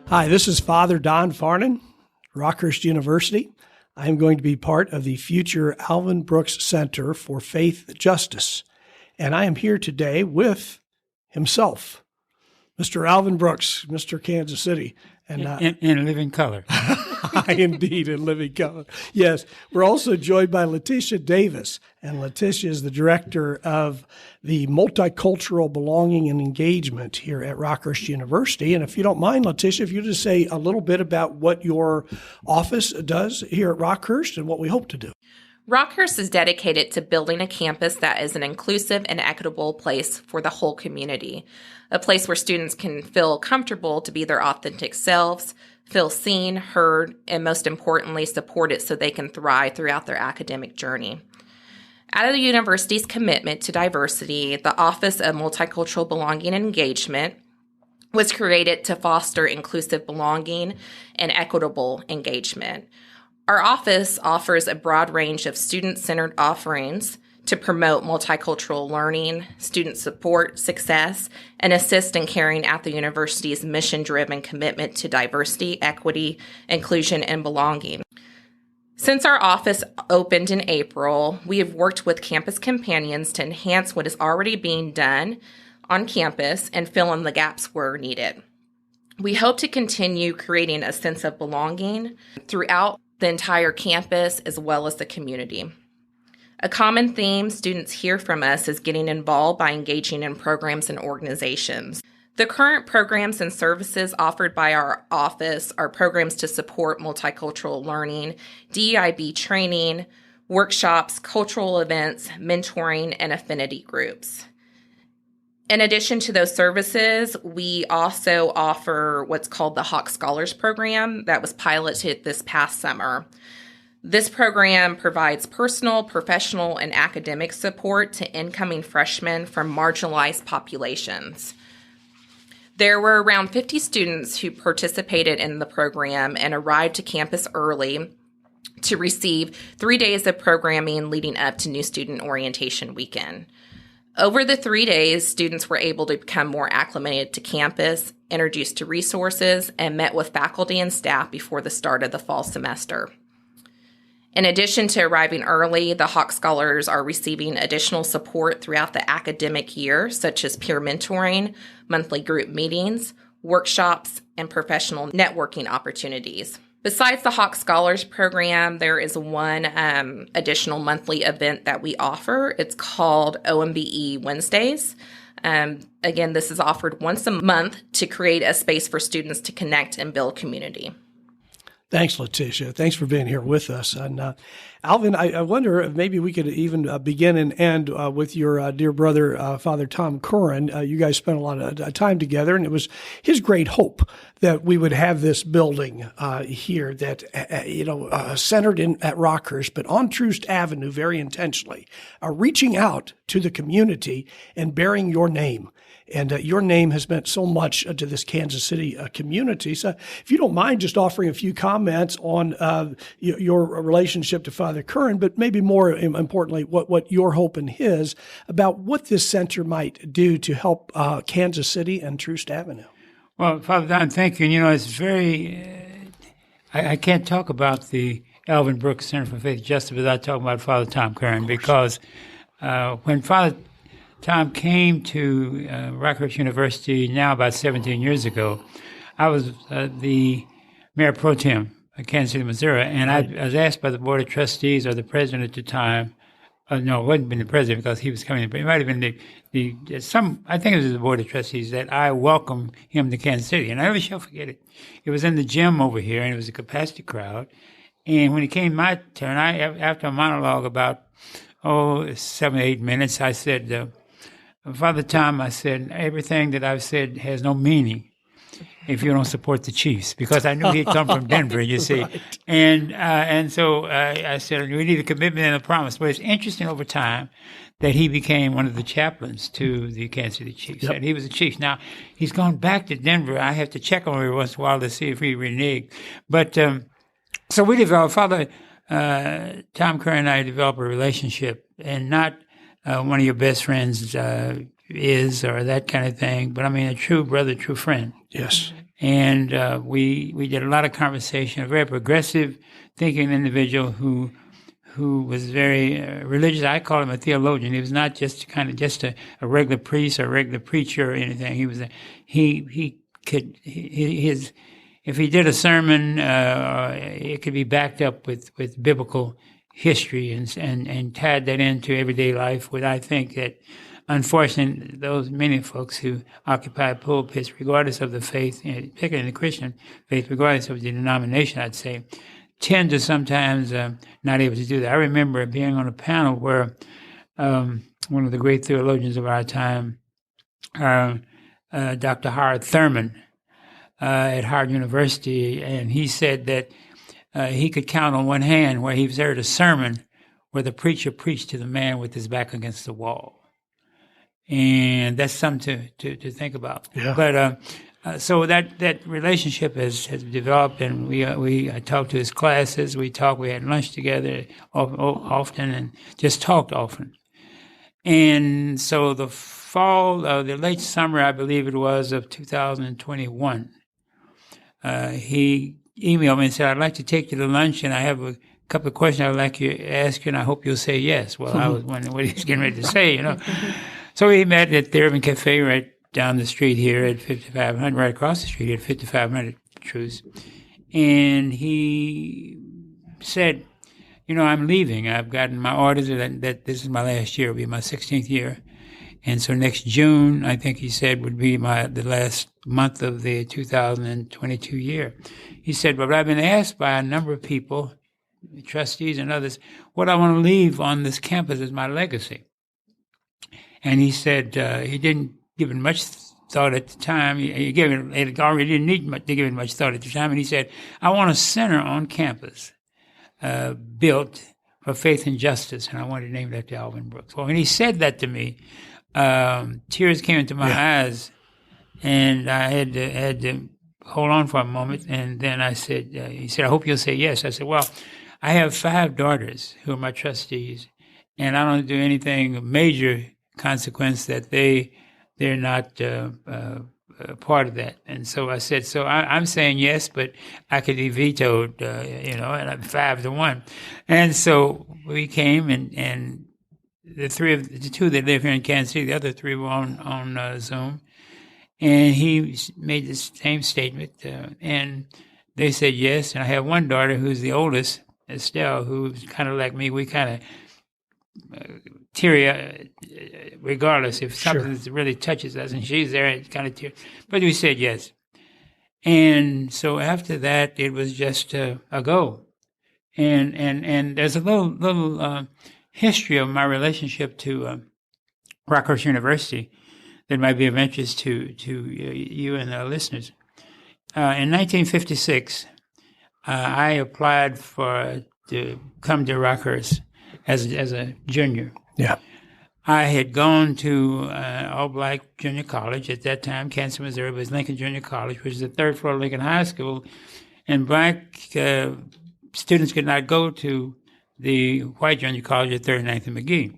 Hi, this is Father Don Farnan, Rockhurst University. I am going to be part of the future Alvin Brooks Center for Faith Justice. And I am here today with himself, Mr. Alvin Brooks, Mr. Kansas City. And in living color. Indeed, in living color. Yes. We're also joined by Letitia Davis. And Letitia is the director of the Multicultural Belonging and Engagement here at Rockhurst University. And if you don't mind, Letitia, if you just say a little bit about what your office does here at Rockhurst and what we hope to do. Rockhurst is dedicated to building a campus that is an inclusive and equitable place for the whole community, a place where students can feel comfortable to be their authentic selves, feel seen, heard, and most importantly, supported so they can thrive throughout their academic journey. Out of the university's commitment to diversity, the Office of Multicultural Belonging and Engagement was created to foster inclusive belonging and equitable engagement. Our office offers a broad range of student-centered offerings to promote multicultural learning, student support, success, and assist in carrying out the university's mission-driven commitment to diversity, equity, inclusion, and belonging. Since our office opened in April, we have worked with campus companions to enhance what is already being done on campus and fill in the gaps where needed. We hope to continue creating a sense of belonging throughout the entire campus as well as the community. A common theme students hear from us is getting involved by engaging in programs and organizations. The current programs and services offered by our office are programs to support multicultural learning, DEIB training, workshops, cultural events, mentoring, and affinity groups. In addition to those services, we also offer what's called the Hawk Scholars Program that was piloted this past summer. This program provides personal, professional, and academic support to incoming freshmen from marginalized populations. There were around 50 students who participated in the program and arrived to campus early to receive 3 days of programming leading up to New Student Orientation Weekend. Over the 3 days, students were able to become more acclimated to campus, introduced to resources, and met with faculty and staff before the start of the fall semester. In addition to arriving early, the Hawk Scholars are receiving additional support throughout the academic year, such as peer mentoring, monthly group meetings, workshops, and professional networking opportunities. Besides the Hawk Scholars Program, there is one additional monthly event that we offer. It's called OMBE Wednesdays. Again, this is offered once a month to create a space for students to connect and build community. Thanks, Letitia. Thanks for being here with us. And Alvin, I wonder if maybe we could even begin and end with your dear brother, Father Tom Curran. You guys spent a lot of time together, and it was his great hope that we would have this building here that, centered at Rockhurst, but on Troost Avenue very intentionally, reaching out to the community and bearing your name. And your name has meant so much to this Kansas City community. So if you don't mind just offering a few comments on your relationship to Father Curran, but maybe more importantly, what your hope and his about what this center might do to help Kansas City and Troost Avenue. Well, Father Don, thank you. It's very, I can't talk about the Alvin Brooks Center for Faith Justice without talking about Father Tom Curran, because when Father Tom came to Rockhurst University now about 17 years ago, I was the mayor pro tem of Kansas City, Missouri, and I was asked by the Board of Trustees or the president at the time, no, it wasn't been the president because he was coming, but it might have been I think it was the Board of Trustees, that I welcomed him to Kansas City. And I never shall forget it. It was in the gym over here, and it was a capacity crowd. And when it came my turn, after a monologue about, 7 or 8 minutes, I said, Father Tom, I said, everything that I've said has no meaning if you don't support the Chiefs, because I knew he'd come from Denver, you see. Right. And so I said, we need a commitment and a promise. But it's interesting over time that he became one of the chaplains to the Kansas City Chiefs. Yep. And he was a Chief. Now, he's gone back to Denver. I have to check on him every once in a while to see if he reneged. But so we developed, Father Tom Curran and I developed a relationship, and not one of your best friends is or that kind of thing, but I mean a true brother, true friend. Yes. And we did a lot of conversation. A very progressive thinking individual who was very religious. I call him a theologian. He was not just a regular priest or a regular preacher or anything. He was if he did a sermon, it could be backed up with biblical history and tied that into everyday life. What I think that, unfortunately, those many folks who occupy pulpits, regardless of the faith, particularly in the Christian faith, regardless of the denomination, I'd say, tend to sometimes not able to do that. I remember being on a panel where one of the great theologians of our time, Dr. Howard Thurman at Howard University, and he said that he could count on one hand where he's heard a sermon where the preacher preached to the man with his back against the wall. And that's something to think about. Yeah. But so that relationship has developed, and I talked to his classes. We had lunch together often, and just talked often. And so the late summer, I believe it was, of 2021, he emailed me and said, "I'd like to take you to lunch, and I have a couple of questions I'd like you to ask you, and I hope you'll say yes." Well, I was wondering what he was getting ready to say, So we met at the Urban Cafe right down the street here at 5500, right across the street at 5500 Troost. And he said, "I'm leaving. I've gotten my orders that this is my last year. It'll be my 16th year. And so next June, I think he said, would be the last month of the 2022 year." He said, "But I've been asked by a number of people, trustees and others, what I want to leave on this campus as my legacy." And he said he didn't give it much thought at the time. He already didn't need to give it much thought at the time. And he said, "I want a center on campus built for faith and justice, and I wanted to name that to Alvin Brooks." Well, when he said that to me, tears came into my eyes, and I had to hold on for a moment. And then I said, he said, "I hope you'll say yes." I said, "Well, I have 5 daughters who are my trustees, and I don't do anything of major consequence that they're not part of that." And so I said, "So I'm saying yes, but I could be vetoed, and I'm 5-1. And so we came, and the 2 that live here in Kansas City, the other 3 were on Zoom, and he made the same statement, and they said yes. And I have one daughter who's the oldest, Estelle, who's kind of like me. We kind of teary, regardless if something really touches us, and she's there, it's kind of teary. But we said yes. And so after that, it was just a go. And there's a little history of my relationship to Rockhurst University that might be of interest to you and the listeners. In 1956, I applied to come to Rockhurst as a junior. Yeah. I had gone to all-black junior college at that time. Kansas, Missouri was Lincoln Junior College, which is the 3rd floor of Lincoln High School, and black students could not go to the white junior college at 3rd and 9th and McGee.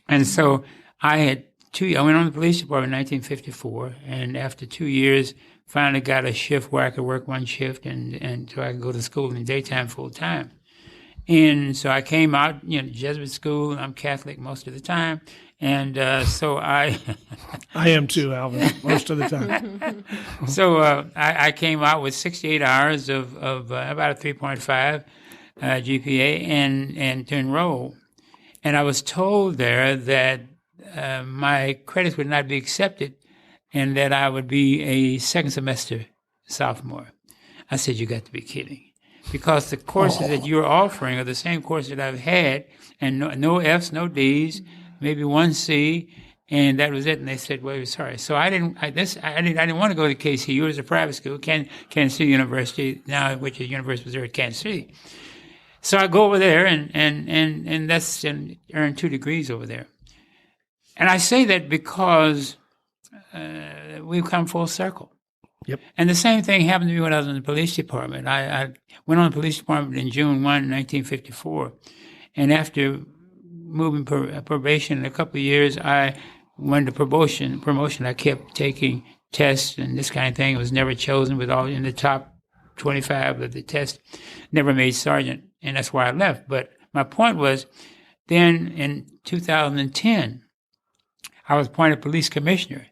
And so I went on the police department in 1954, and after 2 years, finally got a shift where I could work one shift, and so I could go to school in the daytime full time. And so I came out, Jesuit school. I'm Catholic most of the time. And so I am too, Alvin, most of the time. So I came out with 68 hours of about a 3.5 GPA and to enroll. And I was told there that my credits would not be accepted and that I would be a second semester sophomore. I said, "You got to be kidding." Because the courses that you're offering are the same courses that I've had, and no Fs, no Ds, maybe 1 C, and that was it. And they said, "Well, we're sorry." So I didn't want to go to KCU. It was a private school, Kansas City University, now which is University of Missouri, Kansas City. So I go over there and earn 2 degrees over there. And I say that because we've come full circle. Yep. And the same thing happened to me when I was in the police department. I went on the police department in June 1, 1954. And after moving probation in a couple of years, I went to promotion. I kept taking test and this kind of thing. It was never chosen with all in the top 25 of the test. Never made sergeant, and that's why I left. But my point was, then in 2010, I was appointed police commissioner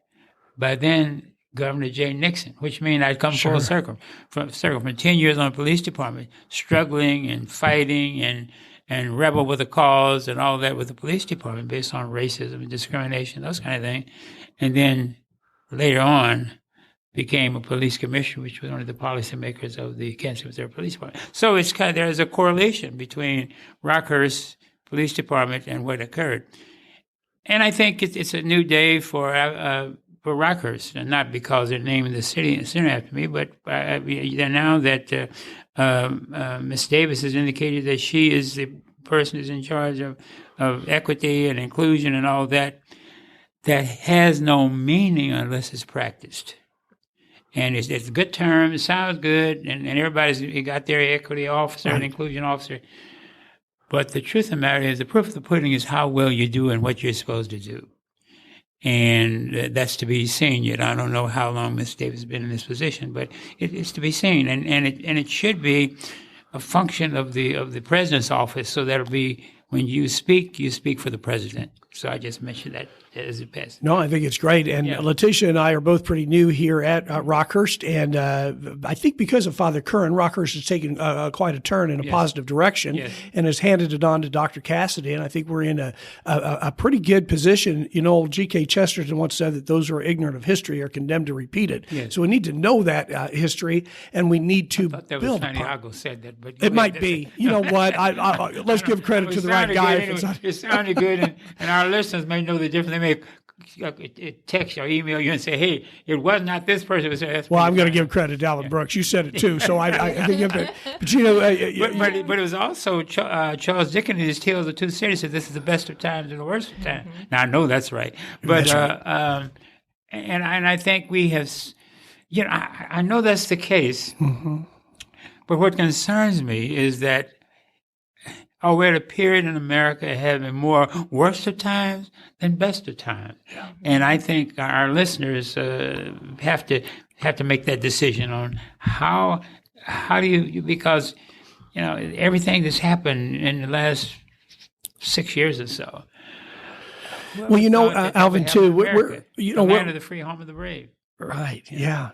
by then Governor Jay Nixon, which means I'd come full circle from 10 years on the police department, struggling and fighting and rebel with a cause and all that with the police department based on racism and discrimination, those kind of things. And then later on became a police commissioner, which was one of the policymakers of the Kansas City, Missouri Police Department. So it's kind of, there's a correlation between Rockhurst Police Department and what occurred. And I think it's a new day for Rockhurst, and not because they're naming the city after me, but now that Ms. Davis has indicated that she is the person who's in charge of equity and inclusion and all that, that has no meaning unless it's practiced. And it's a good term, it sounds good, and everybody's got their equity officer and inclusion officer. But the truth of the matter is, the proof of the pudding is how well you do and what you're supposed to do. And that's to be seen yet. I don't know how long Ms. Davis has been in this position, but it's to be seen. And it should be a function of the president's office, so that'll be, when you speak for the president. So I just mentioned that as it passed. No, I think it's great. And Letitia and I are both pretty new here at Rockhurst. And I think because of Father Curran, Rockhurst has taken quite a turn in a positive direction and has handed it on to Dr. Cassidy. And I think we're in a pretty good position. You know, G.K. Chesterton once said that those who are ignorant of history are condemned to repeat it. Yes. So we need to know that history, and we need to build upon it. I thought that was Santiago said that. But it might be. You know what? Let's give credit to the right guy. It sounded good, and our listeners may know the difference. They may text or email you and say, "Hey, it was not this person." Well, I'm going to give credit to Alvin Brooks. You said it too, so I can give it. But you know, but it was also Charles Dickens in his Tales of Two Cities said, "This is the best of times and the worst of times." Mm-hmm. Now I know that's right, but that's right. And I think we have, you know, I know that's the case. Mm-hmm. But what concerns me is that we're at a period in America having more worst of times than best of times. Yeah. And I think our listeners have to make that decision on how do you, because, you know, everything that's happened in the last 6 years or so. Well, you know, Alvin, too, we're the land of the free, home of the brave. Right. Yeah.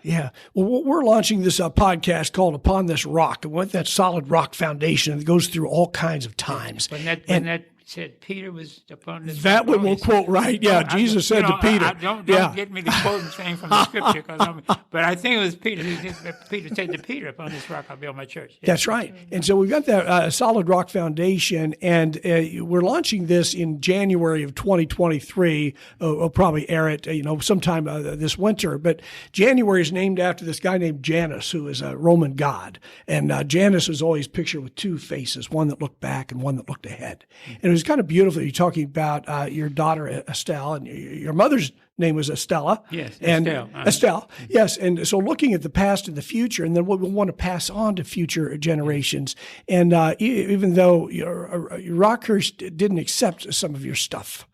Well, we're launching this podcast called Upon This Rock, and with that solid rock foundation that goes through all kinds of times. When that said Peter was upon this. That one we'll quote right. Yeah, Jesus said to Peter. Don't get me to quote anything from the scripture, but I think it was Peter. Peter said to Peter, "Upon this rock I'll build my church." Yeah. That's right. And so we've got that solid rock foundation, and we're launching this in January of 2023. We'll probably air it, sometime this winter. But January is named after this guy named Janus, who is a Roman god, and Janus was always pictured with two faces, one that looked back and one that looked ahead. And it was kind of beautiful. You're talking about your daughter Estelle, and your mother's name was Estella. Yes, and Estelle. Estelle, yes. And so looking at the past and the future, and then what we want to pass on to future generations. And even though Rockhurst didn't accept some of your stuff.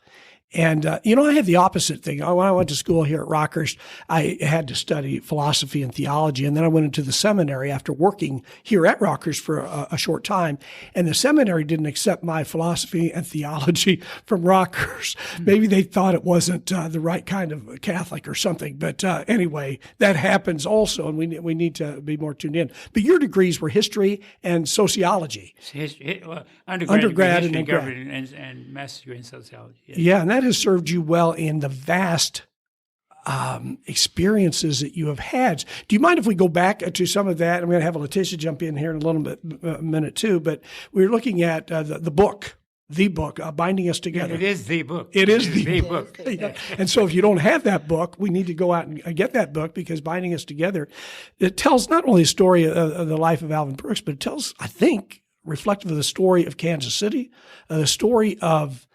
And, I had the opposite thing. When I went to school here at Rockhurst, I had to study philosophy and theology. And then I went into the seminary after working here at Rockhurst for a short time. And the seminary didn't accept my philosophy and theology from Rockhurst. Maybe they thought it wasn't the right kind of Catholic or something. But anyway, that happens also, and we need to be more tuned in. But your degrees were history and sociology. Undergrad and government and master's degree in sociology. Yeah, and that has served you well in the vast experiences that you have had. Do you mind if we go back to some of that? I'm going to have Letitia jump in here in a minute too, but we're looking at the book, Binding Us Together. It is the book. It is the book. Yeah. And so if you don't have that book, we need to go out and get that book, because Binding Us Together, it tells not only a story of the life of Alvin Brooks, but it tells, I think, reflective of the story of Kansas City, the story of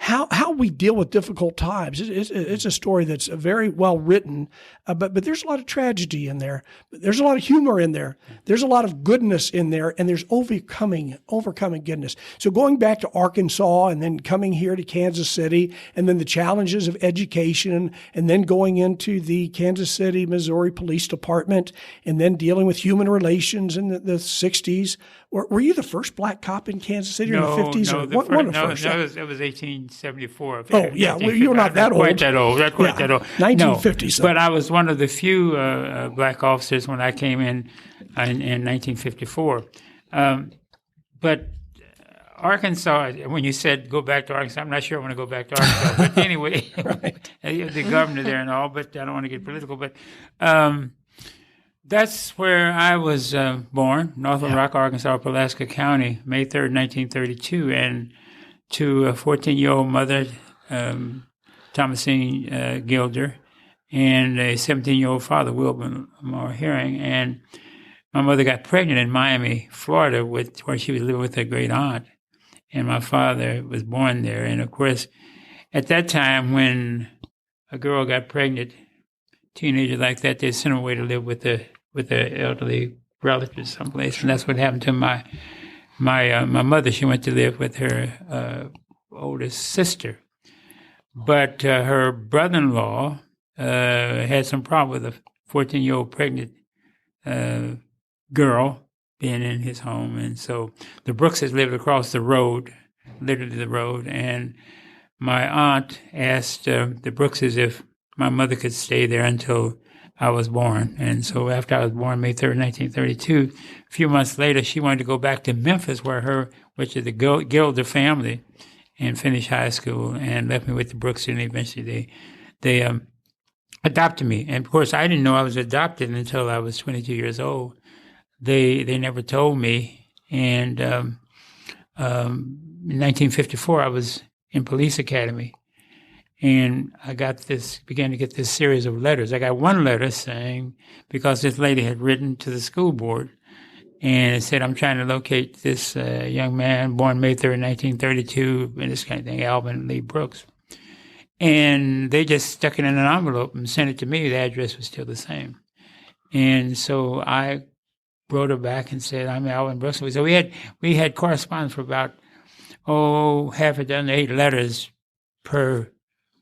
how we deal with difficult times. It's a story that's very well written, but there's a lot of tragedy in there. There's a lot of humor in there. There's a lot of goodness in there, and there's overcoming goodness. So going back to Arkansas and then coming here to Kansas City, and then the challenges of education, and then going into the Kansas City, Missouri Police Department, and then dealing with human relations in the 60s. Were you the first black cop in Kansas City in the 50s? No, it was 1874. Oh, yeah. Well, you're not that old. Not quite that old. 1950s. No, but I was one of the few black officers when I came in 1954. But Arkansas, when you said go back to Arkansas, I'm not sure I want to go back to Arkansas. But anyway, the governor there and all, but I don't want to get political. But that's where I was born, North Little Rock, Arkansas, Pulaski County, May 3rd, 1932. And to a 14-year-old mother, Thomasine Gilder, and a 17-year-old father, Wilbur Herring. And my mother got pregnant in Miami, Florida, where she was living with her great aunt. And my father was born there. And, of course, at that time when a girl got pregnant, teenager like that, they sent her away to live with the elderly relatives someplace. And that's what happened to my mother. She went to live with her oldest sister. But her brother-in-law had some problem with a 14-year-old pregnant girl being in his home. And so the Brookses lived across the road, literally the road. And my aunt asked the Brookses if my mother could stay there until I was born. And so after I was born, May 3rd, 1932, a few months later, she wanted to go back to Memphis, which is the Gilder family, and finish high school, and left me with the Brookses. And eventually they adopted me. And, of course, I didn't know I was adopted until I was 22 years old. They never told me. And in 1954, I was in police academy. And I began to get this series of letters. I got one letter saying, because this lady had written to the school board, and it said, I'm trying to locate this young man born May 3rd, 1932, and this kind of thing, Alvin Lee Brooks. And they just stuck it in an envelope and sent it to me. The address was still the same. And so I wrote her back and said, I'm Alvin Brooks. So we had correspondence for about, half a dozen, 8 letters per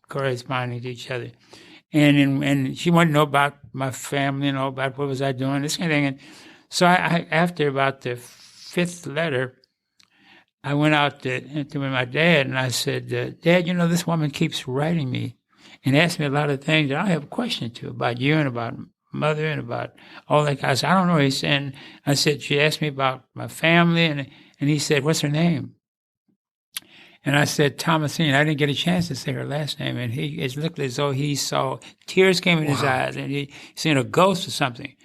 corresponding to each other. And she wanted to know about my family and all about what was I doing, this kind of thing. And so I after about the 5th letter, I went out to my dad, and I said, Dad, this woman keeps writing me and asking me a lot of things that I have a question to about you and about mother and about all that. I said, I don't know. And I said, she asked me about my family, and he said, what's her name? And I said, Thomasine. I didn't get a chance to say her last name. And it looked as though he saw, tears came in his eyes, and he seen a ghost or something.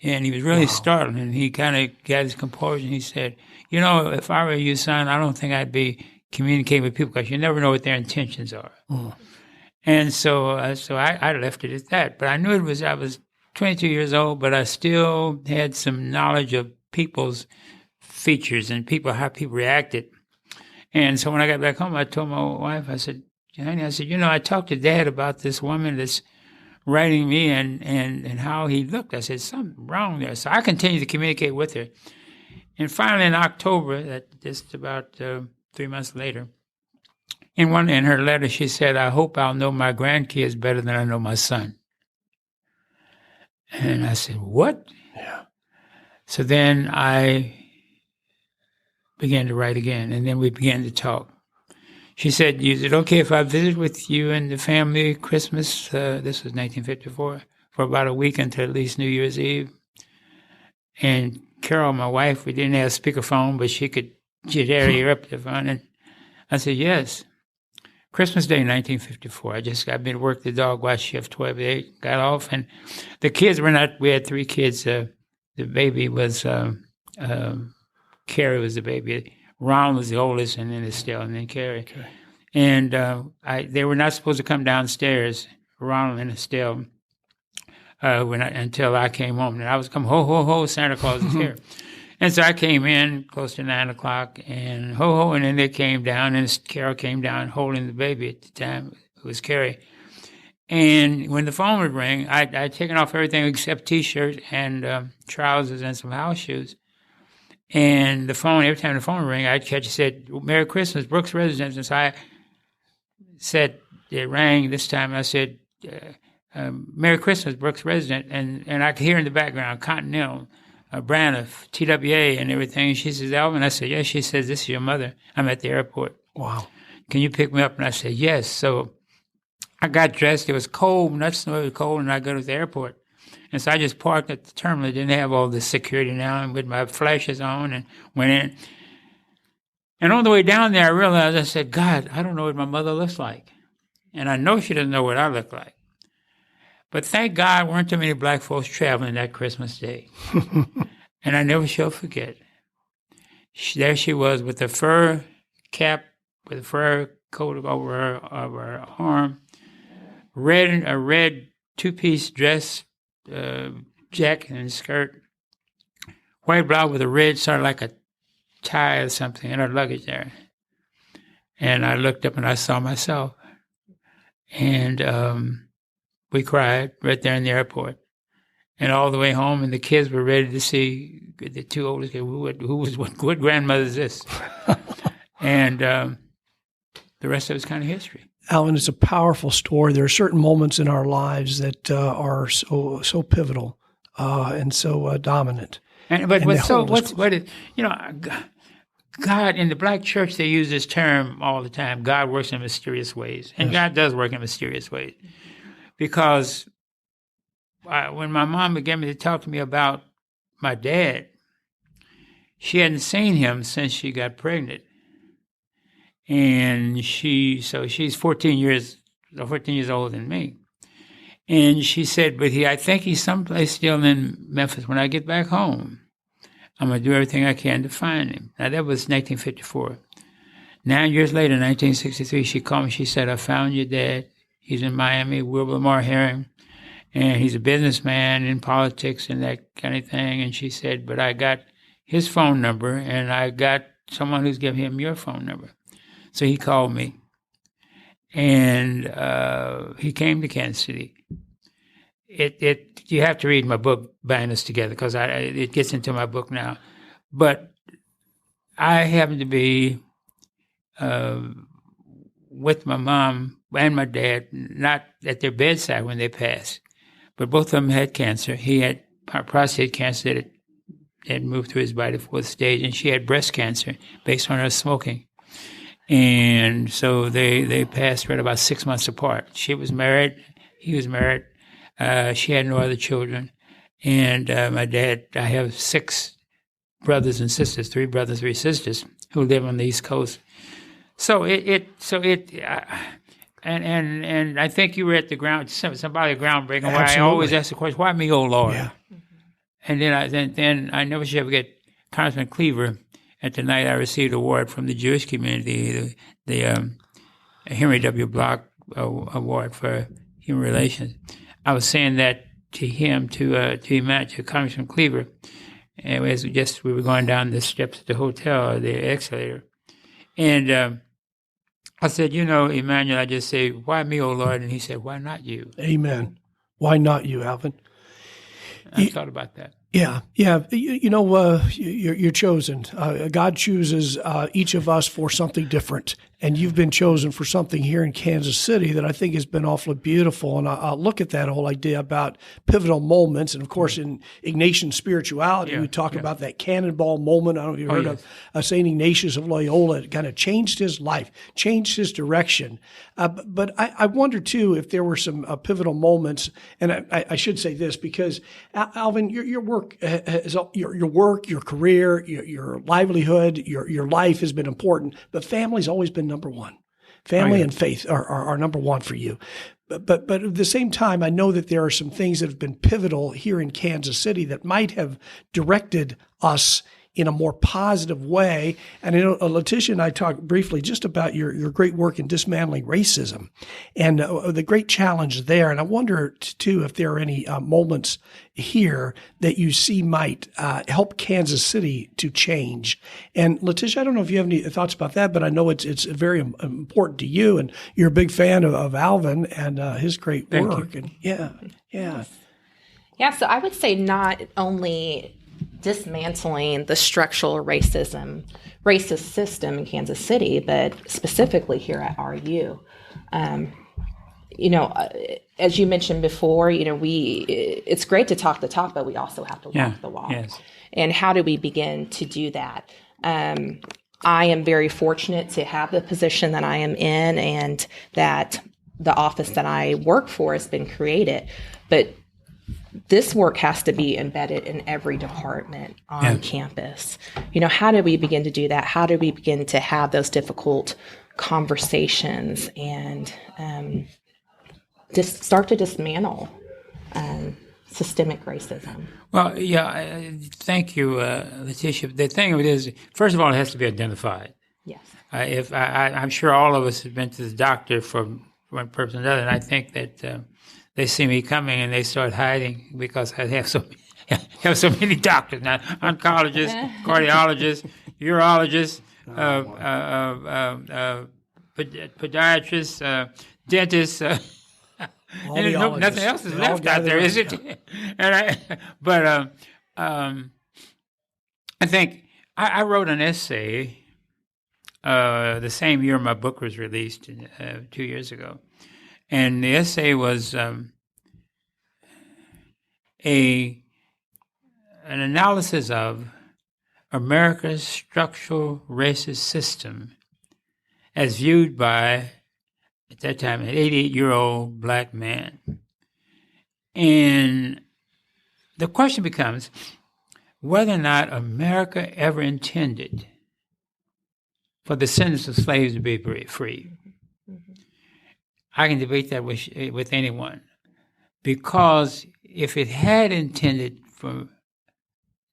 And he was really startled, and he kind of got his composure, and he said, if I were you, son, I don't think I'd be communicating with people, because you never know what their intentions are. And so I left it at that. But I knew I was 22 years old, but I still had some knowledge of people's features and how people reacted. And so when I got back home, I told my wife, I said, honey, I talked to Dad about this woman that's writing me and how he looked. I said, something wrong there. So I continued to communicate with her. And finally in October, just about 3 months later, in her letter, she said, I hope I'll know my grandkids better than I know my son. And I said, what? Yeah. So then I began to write again, and then we began to talk. She said, is it okay if I visit with you and the family Christmas, this was 1954, for about a week until at least New Year's Eve? And Carol, my wife, we didn't have a speakerphone, but she'd hear up the phone. And I said, yes. Christmas Day, 1954. I just got to work the dog watch shift 12 to 8, got off. And the kids we had 3 kids. The baby was, Carrie was the baby. Ron was the oldest, and then Estelle, and then Carrie. Okay. And they were not supposed to come downstairs, Ronald and Estelle, until I came home. And I was come, ho, ho, ho, Santa Claus is here. And so I came in close to 9 o'clock, and ho-ho, and then they came down, and Carol came down holding the baby at the time. It was Carrie. And when the phone would ring, I'd taken off everything except T-shirt and trousers and some house shoes. And the phone, every time the phone would ring, I'd catch it, said, Merry Christmas, Brooks Residence. And so I said, it rang this time, I said, Merry Christmas, Brooks Resident. And I could hear in the background, Continental, brand of TWA and everything. And she says, Alvin? I said, yes. She says, this is your mother. I'm at the airport. Wow. Can you pick me up? And I said, yes. So I got dressed. It was cold, not snow, it was cold, and I go to the airport. And so I just parked at the terminal. Didn't have all the security now, and with my flashes on, and went in. And on the way down there, I realized, I said, God, I don't know what my mother looks like. And I know she doesn't know what I look like. But thank God, weren't too many black folks traveling that Christmas day. And I never shall forget. There she was with a fur cap, with a fur coat over her arm, a red two-piece dress, jacket and skirt, white blouse with a red, sort of like a tie or something, and her luggage there. And I looked up and I saw myself. And we cried right there in the airport. And all the way home, and the kids were ready to see the two oldest kids. What grandmother is this? And the rest of it's kind of history. Alvin, it's a powerful story. There are certain moments in our lives that are so pivotal and so dominant. But God, in the black church, they use this term all the time. God works in mysterious ways. And yes. God does work in mysterious ways. Because when my mom began to talk to me about my dad, she hadn't seen him since she got pregnant. And she's 14 years older than me. And she said, but I think he's someplace still in Memphis. When I get back home, I'm going to do everything I can to find him. Now, that was 1954. 9 years later, 1963, she called me. She said, I found your dad. He's in Miami, Wilbur Moore Herring. And he's a businessman in politics and that kind of thing. And she said, but I got his phone number, and I got someone who's given him your phone number. So he called me, and he came to Kansas City. You have to read my book, Binding Us Together, because it gets into my book now. But I happened to be with my mom and my dad, not at their bedside when they passed, but both of them had cancer. He had prostate cancer that had moved through his body to fourth stage, and she had breast cancer based on her smoking. And so they passed right about 6 months apart. She was married. He was married. She had no other children. And my dad, I have 6 brothers and sisters, 3 brothers, 3 sisters who live on the East Coast. And I think you were at the groundbreaking where I always ask the question, why me, oh Lord? Yeah. And then I never should forget Congressman Cleaver. At the night, I received an award from the Jewish community, the Henry W. Block Award for Human Relations. I was saying that to him, to Congressman Cleaver, and we were going down the steps of the hotel, or the escalator, and I said, Emmanuel, I just say, why me, oh Lord? And he said, why not you? Amen. Why not you, Alvin? I thought about that. Yeah. You're chosen. God chooses each of us for something different, and you've been chosen for something here in Kansas City that I think has been awfully beautiful. And I'll look at that whole idea about pivotal moments. And of course, in Ignatian spirituality, we talk about that cannonball moment. I don't know if you've heard of St. Ignatius of Loyola. It kind of changed his life, changed his direction. But I wonder, too, if there were some pivotal moments. And I should say this, because, Alvin, your work, your career, your livelihood, your life has been important, but family's always been number one. Family and faith are number one for you. But at the same time, I know that there are some things that have been pivotal here in Kansas City that might have directed us in a more positive way. And I know Letitia and I talked briefly just about your great work in dismantling racism and the great challenge there. And I wonder, too, if there are any moments here that you see might help Kansas City to change. And Letitia, I don't know if you have any thoughts about that, but I know it's very important to you, and you're a big fan of Alvin and his great work. And yeah. Yeah, so I would say not only dismantling the structural racist system in Kansas City, but specifically here at RU. As you mentioned before, it's great to talk the talk, but we also have to walk the walk. Yes. And how do we begin to do that? I am very fortunate to have the position that I am in, and that the office that I work for has been created. But this work has to be embedded in every department on campus. How do we begin to do that? How do we begin to have those difficult conversations and just start to dismantle systemic racism? Well, thank you, Letitia. The thing of it is, first of all, it has to be identified. Yes. I'm sure all of us have been to the doctor for one purpose or another, and I think that they see me coming and they start hiding because I have so many doctors now: oncologists, cardiologists, urologists, podiatrists, dentists. And nothing else is left out there, is it? And I think I wrote an essay the same year my book was released 2 years ago. And the essay was an analysis of America's structural racist system as viewed by, at that time, an 88-year-old black man. And the question becomes whether or not America ever intended for the descendants of slaves to be free. I can debate that with anyone, because if it had intended for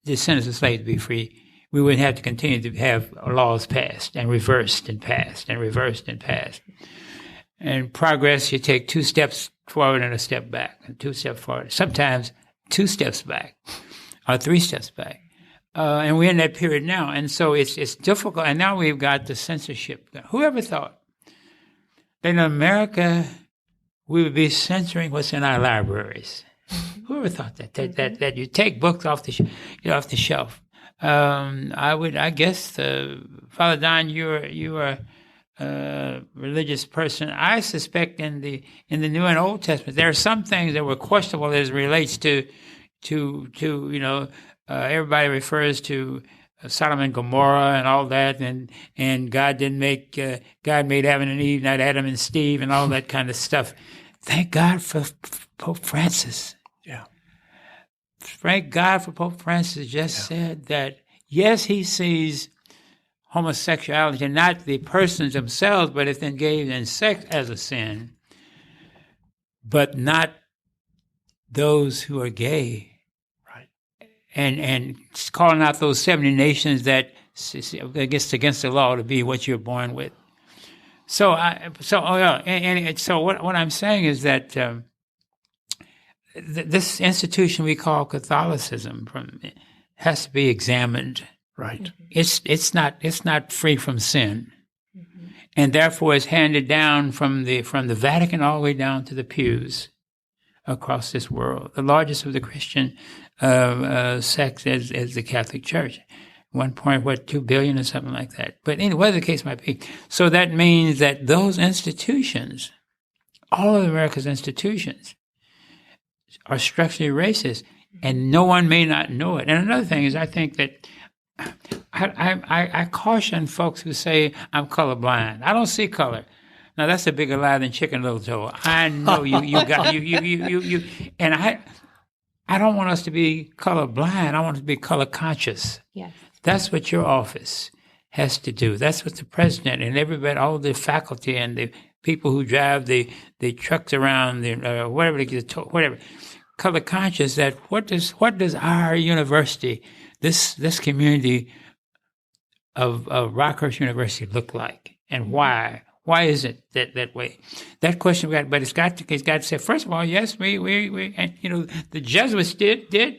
descendants of slaves to be free, we wouldn't have to continue to have laws passed and reversed and passed and reversed and passed. And progress, you take 2 steps forward and a step back, and 2 steps forward, sometimes 2 steps back or 3 steps back. And we're in that period now. And so it's difficult. And now we've got the censorship. Whoever thought that in America we would be censoring what's in our libraries? Whoever thought that you take books off the shelf? I guess, Father Don, you are a religious person. I suspect in the New and Old Testament there are some things that were questionable as it relates to everybody refers to Sodom and Gomorrah and all that, and God didn't make God made Adam and Eve, not Adam and Steve, and all that kind of stuff. Thank God for Pope Francis. Yeah. Thank God for Pope Francis. Just said that yes, he sees homosexuality, not the persons themselves, but if engaged in sex as a sin, but not those who are gay. And calling out those 70 nations that it's against the law to be what you're born with. So what I'm saying is that this institution we call Catholicism has to be examined. Right. It's not free from sin, and therefore it's handed down from the Vatican all the way down to the pews across this world. The largest of the Christian sects is the Catholic Church. 2 billion or something like that. But anyway, whatever the case might be. So that means that those institutions, all of America's institutions, are structurally racist, and no one may not know it. And another thing is, I think that I caution folks who say I'm colorblind. I don't see color. Now that's a bigger lie than Chicken Little Toe. I know you got you and I don't want us to be colorblind. I want us to be color conscious. Yes. That's what your office has to do. That's what the president and everybody, all the faculty and the people who drive the trucks around, whatever. color conscious that what does our university, this community of Rockhurst University look like, and why? Why is it that way? That question we got, but it's got to say, first of all, yes, we and the Jesuits did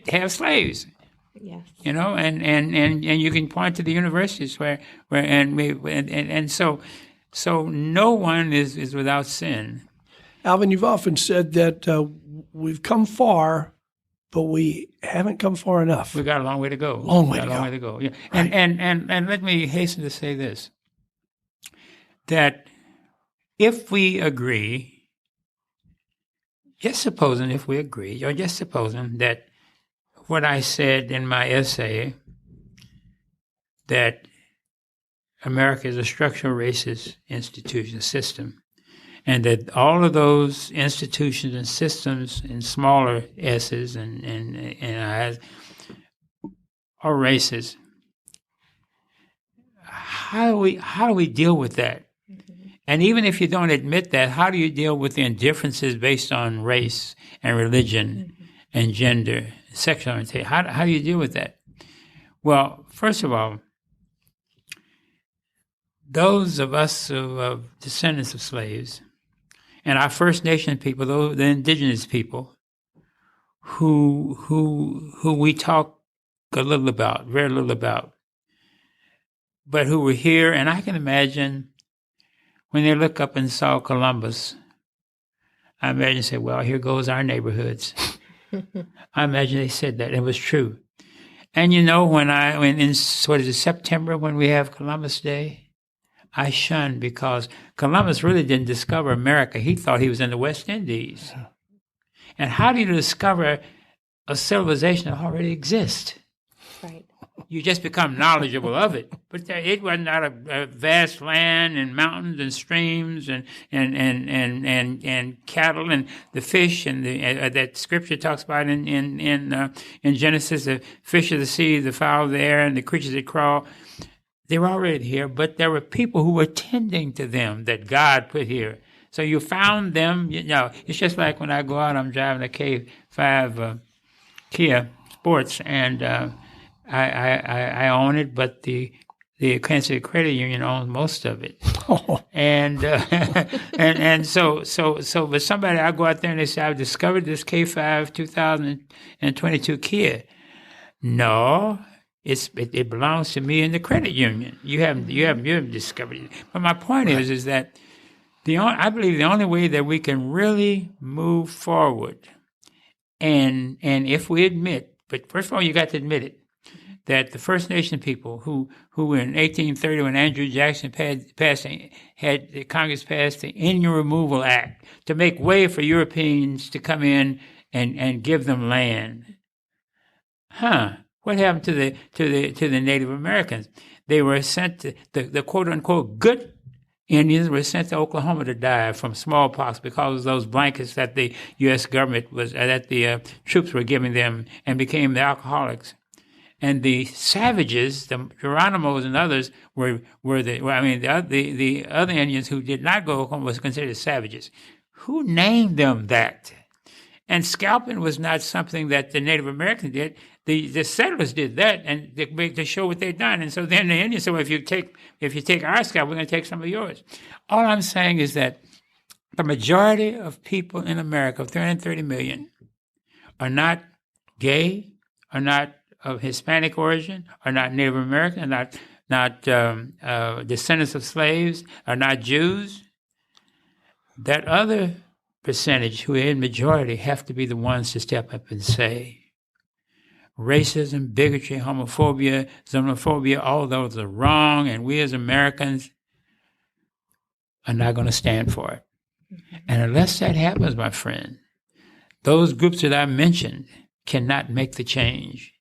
have slaves. Yes. And you can point to the universities where so no one is without sin. Alvin, you've often said that we've come far, but we haven't come far enough. We've got a long way to go. Long way to go. Yeah. Right. And let me hasten to say this, that if we agree, just supposing that what I said in my essay, that America is a structural racist institution system, and that all of those institutions and systems and smaller S's and I's are racist. How do we deal with that? Mm-hmm. And even if you don't admit that, how do you deal with the indifferences based on race and religion and gender, sexual orientation? How do you deal with that? Well, first of all, those of us of descendants of slaves and our First Nation people, the indigenous people, who we talk very little about, but who were here, and I can imagine when they look up and saw Columbus, I imagine they said, well, here goes our neighborhoods. I imagine they said that. It was true. And when in September when we have Columbus Day, I shun, because Columbus really didn't discover America. He thought he was in the West Indies. And how do you discover a civilization that already exists? Right. You just become knowledgeable of it. But it wasn't out of a vast land and mountains and streams and cattle and the fish and that Scripture talks about in Genesis, the fish of the sea, the fowl of the air, and the creatures that crawl. They were already here, but there were people who were tending to them that God put here. So you found them. It's just like when I go out, I'm driving a K5 Kia Sports, and I own it, but the Kansas City Credit Union owns most of it. And so, but somebody, I go out there and they say, I've discovered this K5 2022 Kia. No. It belongs to me in the credit union. You haven't discovered it. But my point is that I believe the only way that we can really move forward, and if we admit, but first of all, you got to admit it, that the First Nation people who in 1830 when Andrew Jackson had Congress passed the Indian Removal Act to make way for Europeans to come in and give them land. What happened to the Native Americans? They were sent to the quote unquote good Indians were sent to Oklahoma to die from smallpox because of those blankets that the U.S. government that the troops were giving them, and became the alcoholics. And the savages, the Geronimos and others, the other Indians who did not go to Oklahoma was considered savages. Who named them that? And scalping was not something that the Native Americans did. The settlers did that, and to show what they'd done. And so then the Indians said, well, if you take our scalp, we're going to take some of yours. All I'm saying is that the majority of people in America, 330 million, are not gay, are not of Hispanic origin, are not Native American, are not descendants of slaves, are not Jews. That other percentage, who are in majority, have to be the ones to step up and say, racism, bigotry, homophobia, xenophobia, all those are wrong, and we as Americans are not going to stand for it. And unless that happens, my friend, those groups that I mentioned cannot make the change.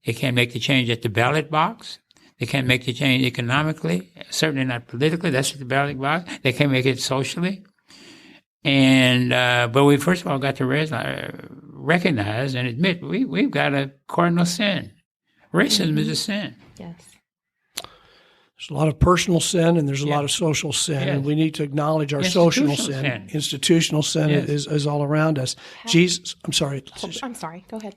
They can't make the change at the ballot box. They can't make the change economically, certainly not politically. That's at the ballot box. They can't make it socially. And but we first of all got to recognize and admit we've got a cardinal sin. Racism is a sin. Yes. There's a lot of personal sin and there's a lot of social sin, and we need to acknowledge our social sin. Institutional sin is all around us. Jesus, I'm sorry. I'm sorry. Go ahead.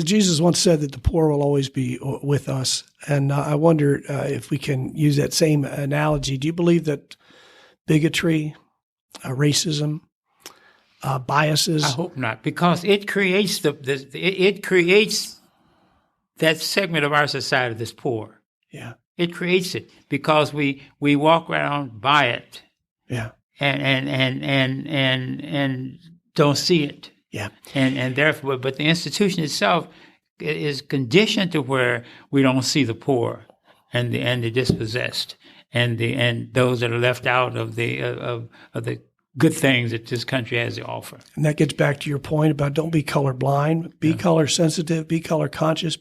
Jesus once said that the poor will always be with us, and I wonder if we can use that same analogy. Do you believe that bigotry, racism, biases? I hope not, because it creates it creates that segment of our society that's poor. Yeah. It creates it because we walk around by it. Yeah. And don't see it. Yeah. And therefore, but the institution itself is conditioned to where we don't see the poor and the dispossessed and those that are left out of the good things that this country has to offer. And that gets back to your point about don't be colorblind, be color sensitive, be color conscious,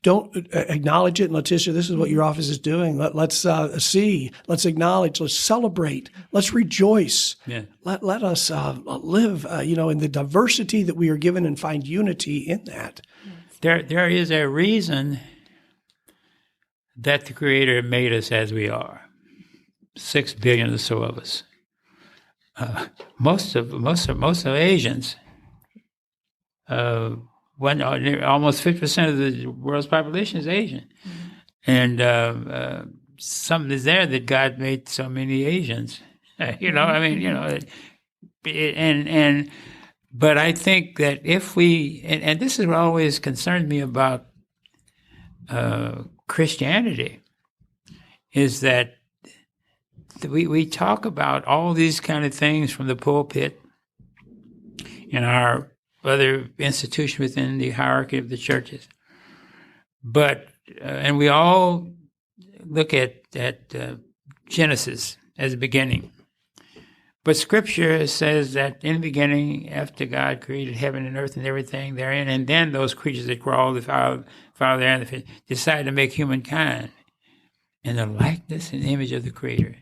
don't acknowledge it. And Letitia, this is what your office is doing. Let's see, let's acknowledge, let's celebrate, let's rejoice. Yeah. Let us live, in the diversity that we are given and find unity in that. There is a reason that the Creator made us as we are. 6 billion or so of us. Most of Asians, almost 50% of the world's population is Asian, and something is there that God made so many Asians. But I think that if we, and this is what always concerned me about Christianity, is that we talk about all these kind of things from the pulpit in our other institutions within the hierarchy of the churches. But, and we all look at Genesis as the beginning. But Scripture says that in the beginning, after God created heaven and earth and everything therein, and then those creatures that crawl, the fowl there and the fish, decided to make humankind in the likeness and image of the Creator.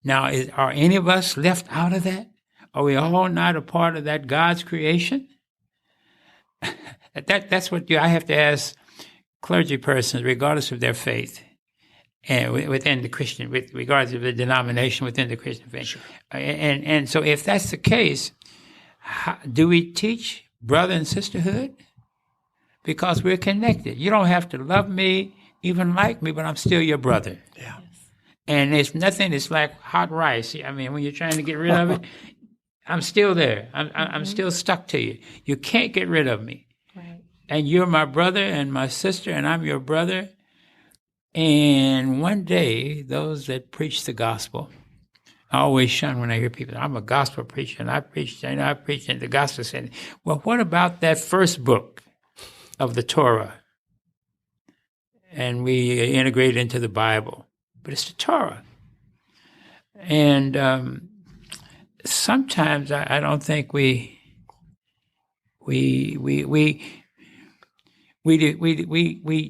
Now, are any of us left out of that? Are we all not a part of that God's creation? That's what I have to ask clergy persons, regardless of their faith, and within the Christian, with regards to the denomination within the Christian faith. Sure. And so, if that's the case, do we teach brother and sisterhood? Because we're connected. You don't have to love me, even like me, but I'm still your brother. Yeah. And it's nothing. It's like hot rice. I mean, when you're trying to get rid of it, I'm still there. I'm still stuck to you. You can't get rid of me. Right. And you're my brother and my sister, and I'm your brother. And one day, those that preach the gospel, I always shun when I hear people, I'm a gospel preacher, and I preach, and the gospel said, well, what about that first book of the Torah? And we integrate it into the Bible. But it's the Torah. And sometimes I don't think we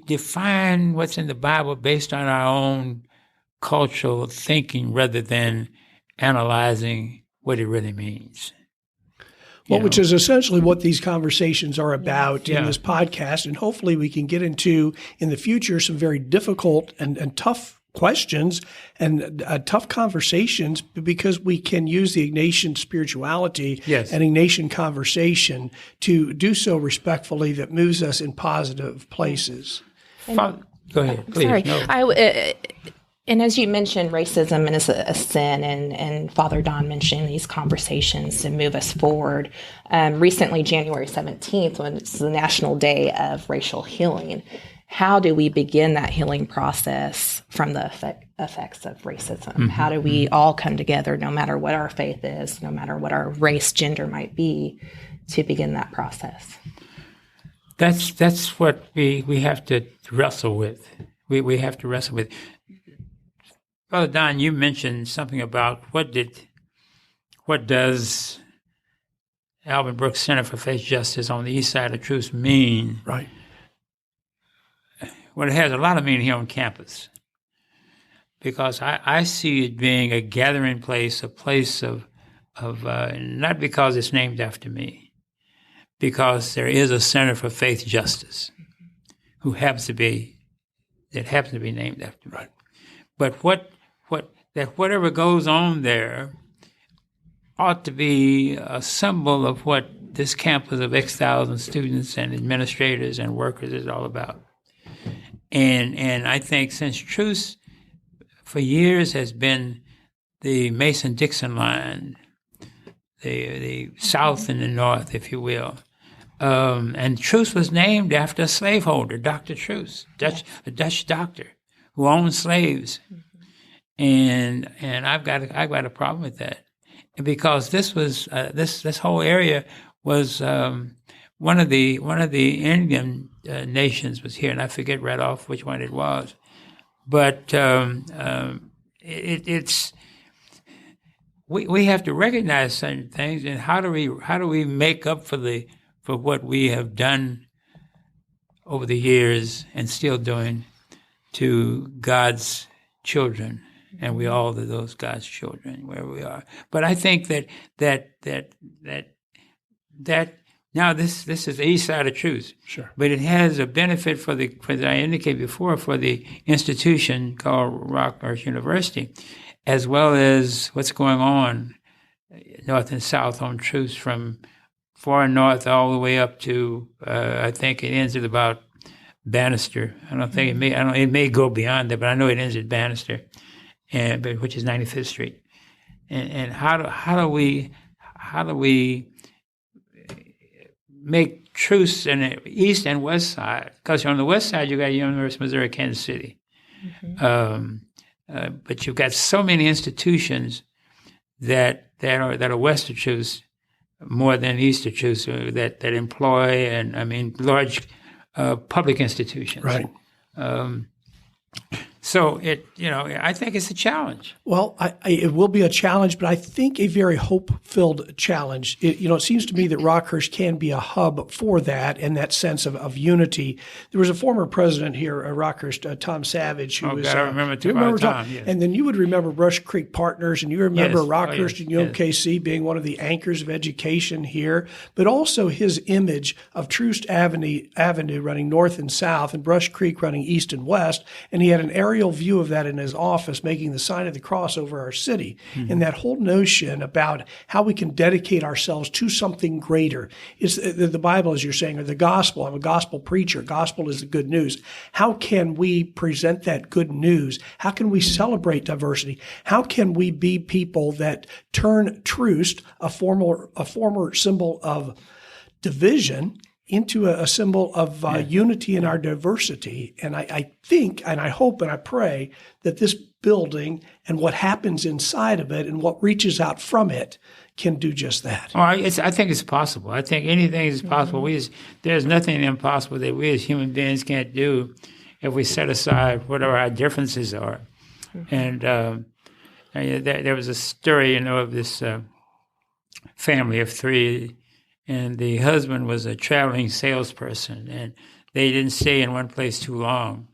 define what's in the Bible based on our own cultural thinking rather than analyzing what it really means. Well, which is essentially what these conversations are about in this podcast. And hopefully we can get into, in the future, some very difficult and tough questions and tough conversations, because we can use the Ignatian spirituality and Ignatian conversation to do so respectfully that moves us in positive places. Go ahead, please. Sorry. No. And as you mentioned, racism is a sin, and Father Don mentioned these conversations to move us forward. Recently, January 17th, when it's the National Day of Racial Healing, how do we begin that healing process from the effects of racism? Mm-hmm. How do we all come together, no matter what our faith is, no matter what our race, gender might be, to begin that process? That's what we have to wrestle with. We have to wrestle with. Brother Don, you mentioned something about what does Alvin Brooks Center for Faith Justice on the east side of Troost mean? Right. Well, it has a lot of meaning here on campus, because I see it being a gathering place, a place of not because it's named after me, because there is a Center for Faith Justice that happens to be named after me. Right. But whatever goes on there ought to be a symbol of what this campus of X thousand students and administrators and workers is all about. And I think since Troost for years has been the Mason-Dixon line, the South and the North, if you will. And Troost was named after a slaveholder, Dr. Troost, a Dutch doctor who owned slaves. And I've got a problem with that, because this was this whole area was one of the Indian nations was here, and I forget right off which one it was, but it's we have to recognize certain things, and how do we make up for what we have done over the years and still doing to God's children, and we all are those God's children where we are. But I think that now this is the east side of Troost. Sure. But it has a benefit for as I indicated before, for the institution called Rockhurst University, as well as what's going on north and south on Troost, from far north all the way up to I think it ends at about Bannister. I don't think it may go beyond that, but I know it ends at Bannister, which is 95th Street. And how do we make Troost in the east and west side? Because on the west side you got University of Missouri, Kansas City, but you've got so many institutions that are west of Troost more than east of Troost, that employ, and I mean large public institutions. Right. So I think it's a challenge. Well, it will be a challenge, but I think a very hope-filled challenge. It seems to me that Rockhurst can be a hub for that and that sense of unity. There was a former president here at Rockhurst, Tom Savage, who was. I remember Tom. Yes. And then you would remember Brush Creek Partners, and you remember Yes. Rockhurst and UMKC being one of the anchors of education here, but also his image of Troost Avenue running north and south, and Brush Creek running east and west, and he had an aerial view of that in his office, making the sign of the cross over our city. Mm-hmm. And that whole notion about how we can dedicate ourselves to something greater. It's the Bible, as you're saying, or the gospel. I'm a gospel preacher. Gospel is the good news. How can we present that good news? How can we celebrate diversity? How can we be people that turn Troost, a former symbol of division, into a symbol of unity in our diversity? And I think, and I hope, and I pray that this building and what happens inside of it and what reaches out from it can do just that. Well, I think it's possible. I think anything is possible. There's nothing impossible that we as human beings can't do if we set aside whatever our differences are. And there was a story, of this family of three. And the husband was a traveling salesperson, and they didn't stay in one place too long.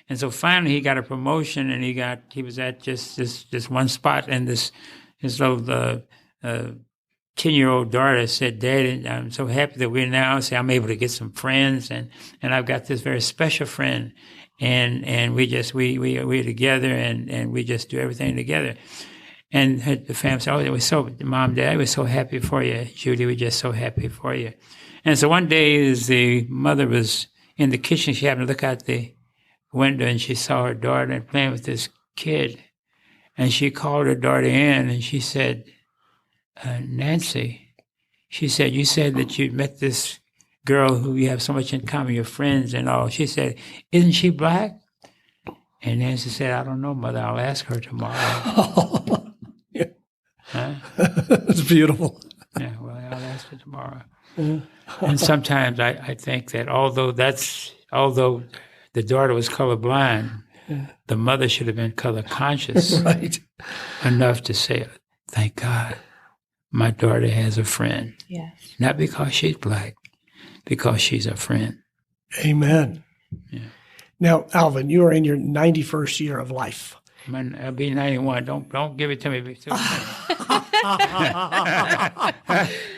And so finally he got a promotion, and he was at just this one spot, and his little 10-year-old daughter said, "Dad, I'm so happy that I'm able to get some friends, and I've got this very special friend, and we're together, and we just do everything together." And the family said, Mom, Dad, we're so happy for you. Judy, we're just so happy for you. And so one day, as the mother was in the kitchen, she happened to look out the window, and she saw her daughter playing with this kid. And she called her daughter in, and she said, Nancy, she said, you said that you'd met this girl who you have so much in common, your friends and all. She said, isn't she black? And Nancy said, I don't know, Mother. I'll ask her tomorrow. Huh? That's beautiful. Yeah, well, I'll ask her tomorrow. And sometimes I think that although the daughter was colorblind, the mother should have been color conscious right. enough to say, thank God my daughter has a friend. Yes. Not because she's black, because she's a friend. Amen. Yeah. Now, Alvin, you are in your 91st year of life. I'll be 91. Don't give it to me.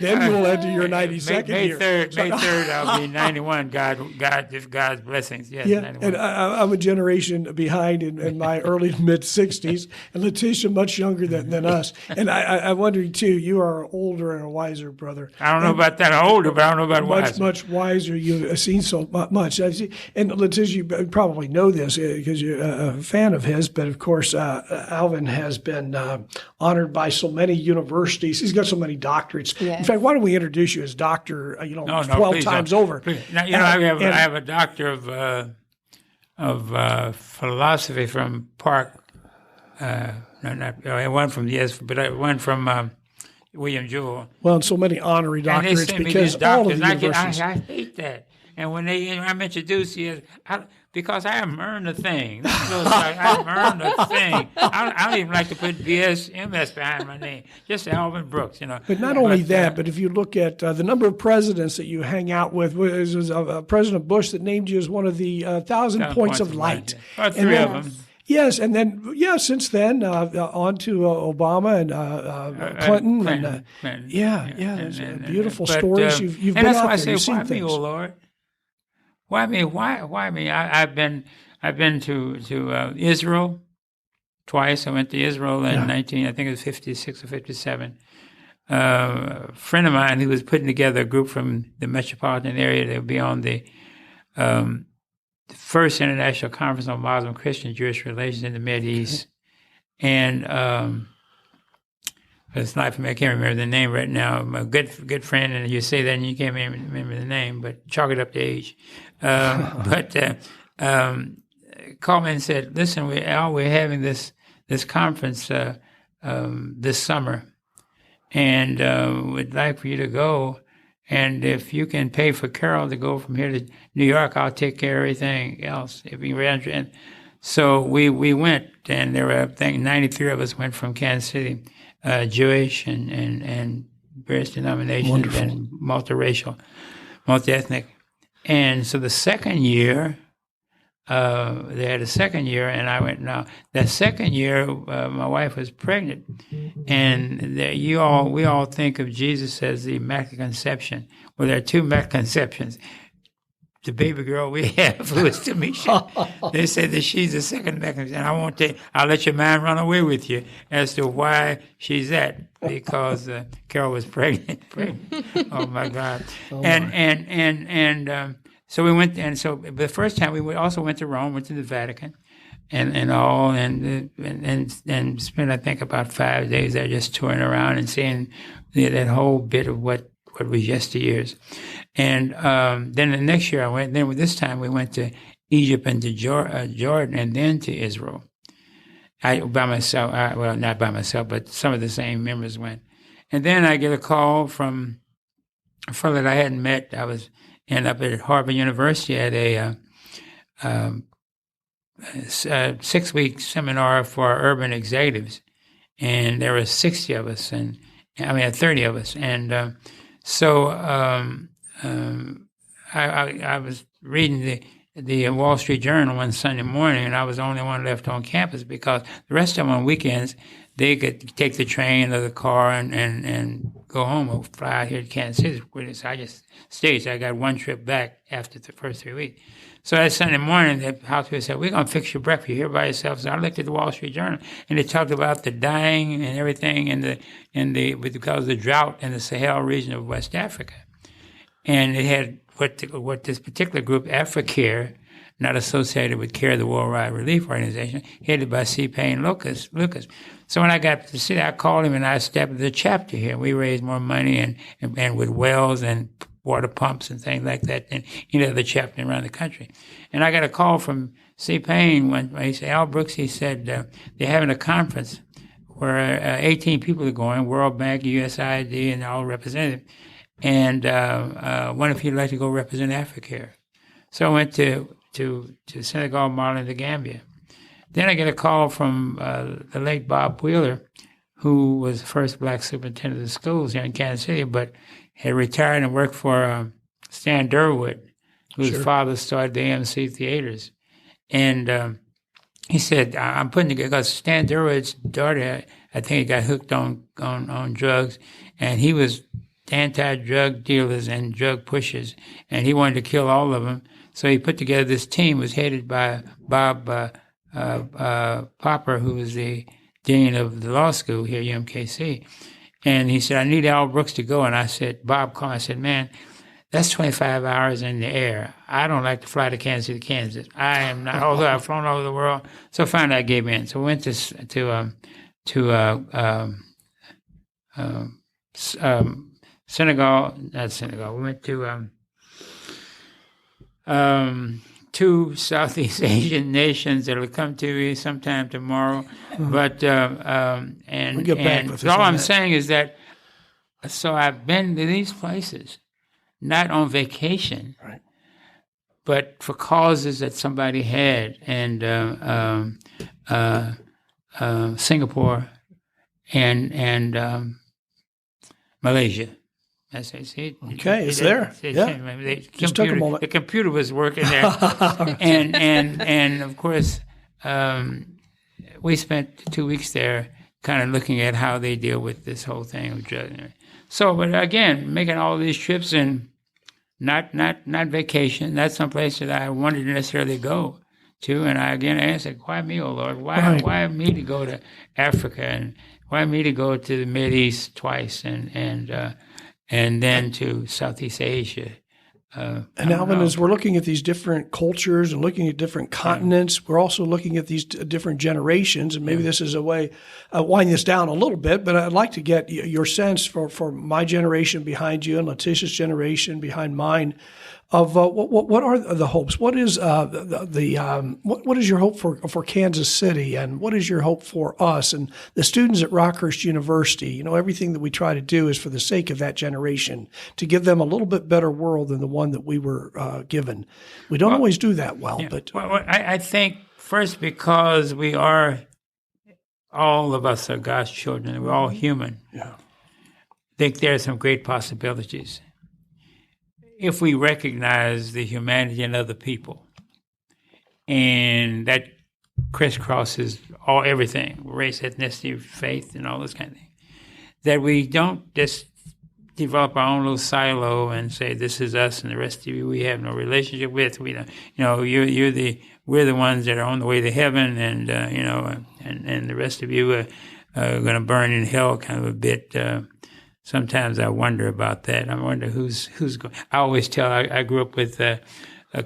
Then you will enter your 92nd May year. 3rd, I'll be 91. God's blessings. Yes, Yeah, 91. and I'm a generation behind in my early to mid 60s, and Letitia much younger than us. And I'm wondering too. You are older and a wiser brother. I don't know about that. I'm older, but I don't know about wiser. Much wiser. You've seen so much. And Letitia, you probably know this because you're a fan of his. But of course, Alvin has been honored by so many universities. He's got so many doctorates. Yes. In fact, why don't we introduce you as Doctor? 12 times over. Please. Now, I have a doctor of philosophy from Park. I went from William Jewell. Well, and so many honorary And they doctorates sent me because these all doctors. of the universities. I hate that. And when I'm introduced here, because I haven't earned a thing. I haven't earned a thing. I don't even like to put BS, MS behind my name. Just Alvin Brooks, But not only that, but if you look at the number of presidents that you hang out with, was President Bush that named you as one of the 1,000 points of light. Or three of them. Yes, and then since then on to Obama and Clinton. Clinton. There's beautiful stories you've been out there. You've seen why me, things. oh Lord? Why me? Why me? I've been to Israel twice. I went to Israel in 56 or 57. A friend of mine who was putting together a group from the metropolitan area that would be on the First International Conference on Muslim Christian Jewish Relations in the Mideast. And it's not for me, I can't remember the name right now. My good friend, and you say that and you can't remember the name, but chalk it up to age. Called me and said, listen, we're having this conference this summer, and we'd like for you to go. And if you can pay for Carol to go from here to New York, I'll take care of everything else. And so we went, and there were, I think, 93 of us went from Kansas City, Jewish and various denominations. Wonderful. And multiracial, multi-ethnic. And so the second year, they had a second year, and I went. Now that second year, my wife was pregnant, and we all think of Jesus as the Immaculate Conception. Well, there are two Immaculate Conceptions. The baby girl we have, who is Tamisha, they say that she's the second Immaculate Conception. And I'll let your mind run away with you as to why she's that, because Carol was pregnant. Oh my God! So we went, and so the first time we also went to Rome, went to the Vatican, and spent, I think, about 5 days there just touring around and seeing that whole bit of what was yesteryears. And then the next year I went. Then this time we went to Egypt and to Jordan, and then to Israel. By myself, well, not by myself, but some of the same members went. And then I get a call from a fellow that I hadn't met. I was up at Harvard University at a 6-week seminar for urban executives, and there were 60 of us, 30 of us, and so I was reading the Wall Street Journal one Sunday morning, and I was the only one left on campus because the rest of them on weekends they could take the train or the car and go home or fly out here to Kansas City. So I just stayed. So I got one trip back after the first 3 weeks. So that Sunday morning, the hospital said, "We're gonna fix your breakfast. You're here by yourself." So I looked at the Wall Street Journal, and it talked about the dying and everything because of the drought in the Sahel region of West Africa, and it had what this particular group, AfriCare, not associated with CARE, the Worldwide Relief Organization, headed by C. Payne Lucas. So when I got to see that, I called him and I established the chapter here. We raised more money and with wells and water pumps and things like that than any other chapter around the country. And I got a call from C. Payne when he said, "Al Brooks," he said, they're having a conference where 18 people are going, World Bank, USAID, and all represented. And one of you would like to go represent AfriCare. So I went to Senegal, Mali, and the Gambia. Then I get a call from the late Bob Wheeler, who was the first black superintendent of the schools here in Kansas City, but had retired and worked for Stan Durwood, whose father started the AMC Theaters. And he said, I'm putting together, because Stan Derwood's daughter, I think, got hooked on drugs, and he was anti-drug dealers and drug pushers, and he wanted to kill all of them. So he put together this team. It was headed by Bob Popper, who was the dean of the law school here at UMKC. And he said, I need Al Brooks to go. And I said, Bob called. I said, man, that's 25 hours in the air. I don't like to fly to Kansas City, Kansas. I am not, although I've flown all over the world. So finally I gave in. So we went to Senegal, not Senegal. We went to two Southeast Asian nations that will come to you sometime tomorrow. But and we'll get back with all I'm saying is that, so I've been to these places, not on vacation, right, but for causes that somebody had, and Singapore and Malaysia. I say, see, okay, it's there. Yeah. Just took a moment. The computer was working there, and of course, we spent 2 weeks there, kind of looking at how they deal with this whole thing of drugs. So, but again, making all these trips and not vacation. That's someplace that I wanted to necessarily go to, and I again asked, why me, oh Lord? Why me to go to Africa, and why me to go to the Mideast twice, and then to Southeast Asia. And Alvin, as we're looking at these different cultures and looking at different continents, we're also looking at these different generations. And maybe this is a way wind this down a little bit, but I'd like to get your sense for my generation behind you and Letitia's generation behind mine of what are the hopes? What is what is your hope for Kansas City, and what is your hope for us and the students at Rockhurst University? You know, everything that we try to do is for the sake of that generation, to give them a little bit better world than the one that we were given. We don't always do that well, but I think first, because we are, all of us are God's children. We're all human. Yeah, I think there are some great possibilities if we recognize the humanity in other people, and that crisscrosses everything, race, ethnicity, faith, and all this kind of thing, that we don't just develop our own little silo and say, this is us and the rest of you we have no relationship with. We don't, we're the ones that are on the way to heaven, and and the rest of you are going to burn in hell, kind of a bit. Sometimes I wonder about that. I wonder who's going. I always tell. I grew up with a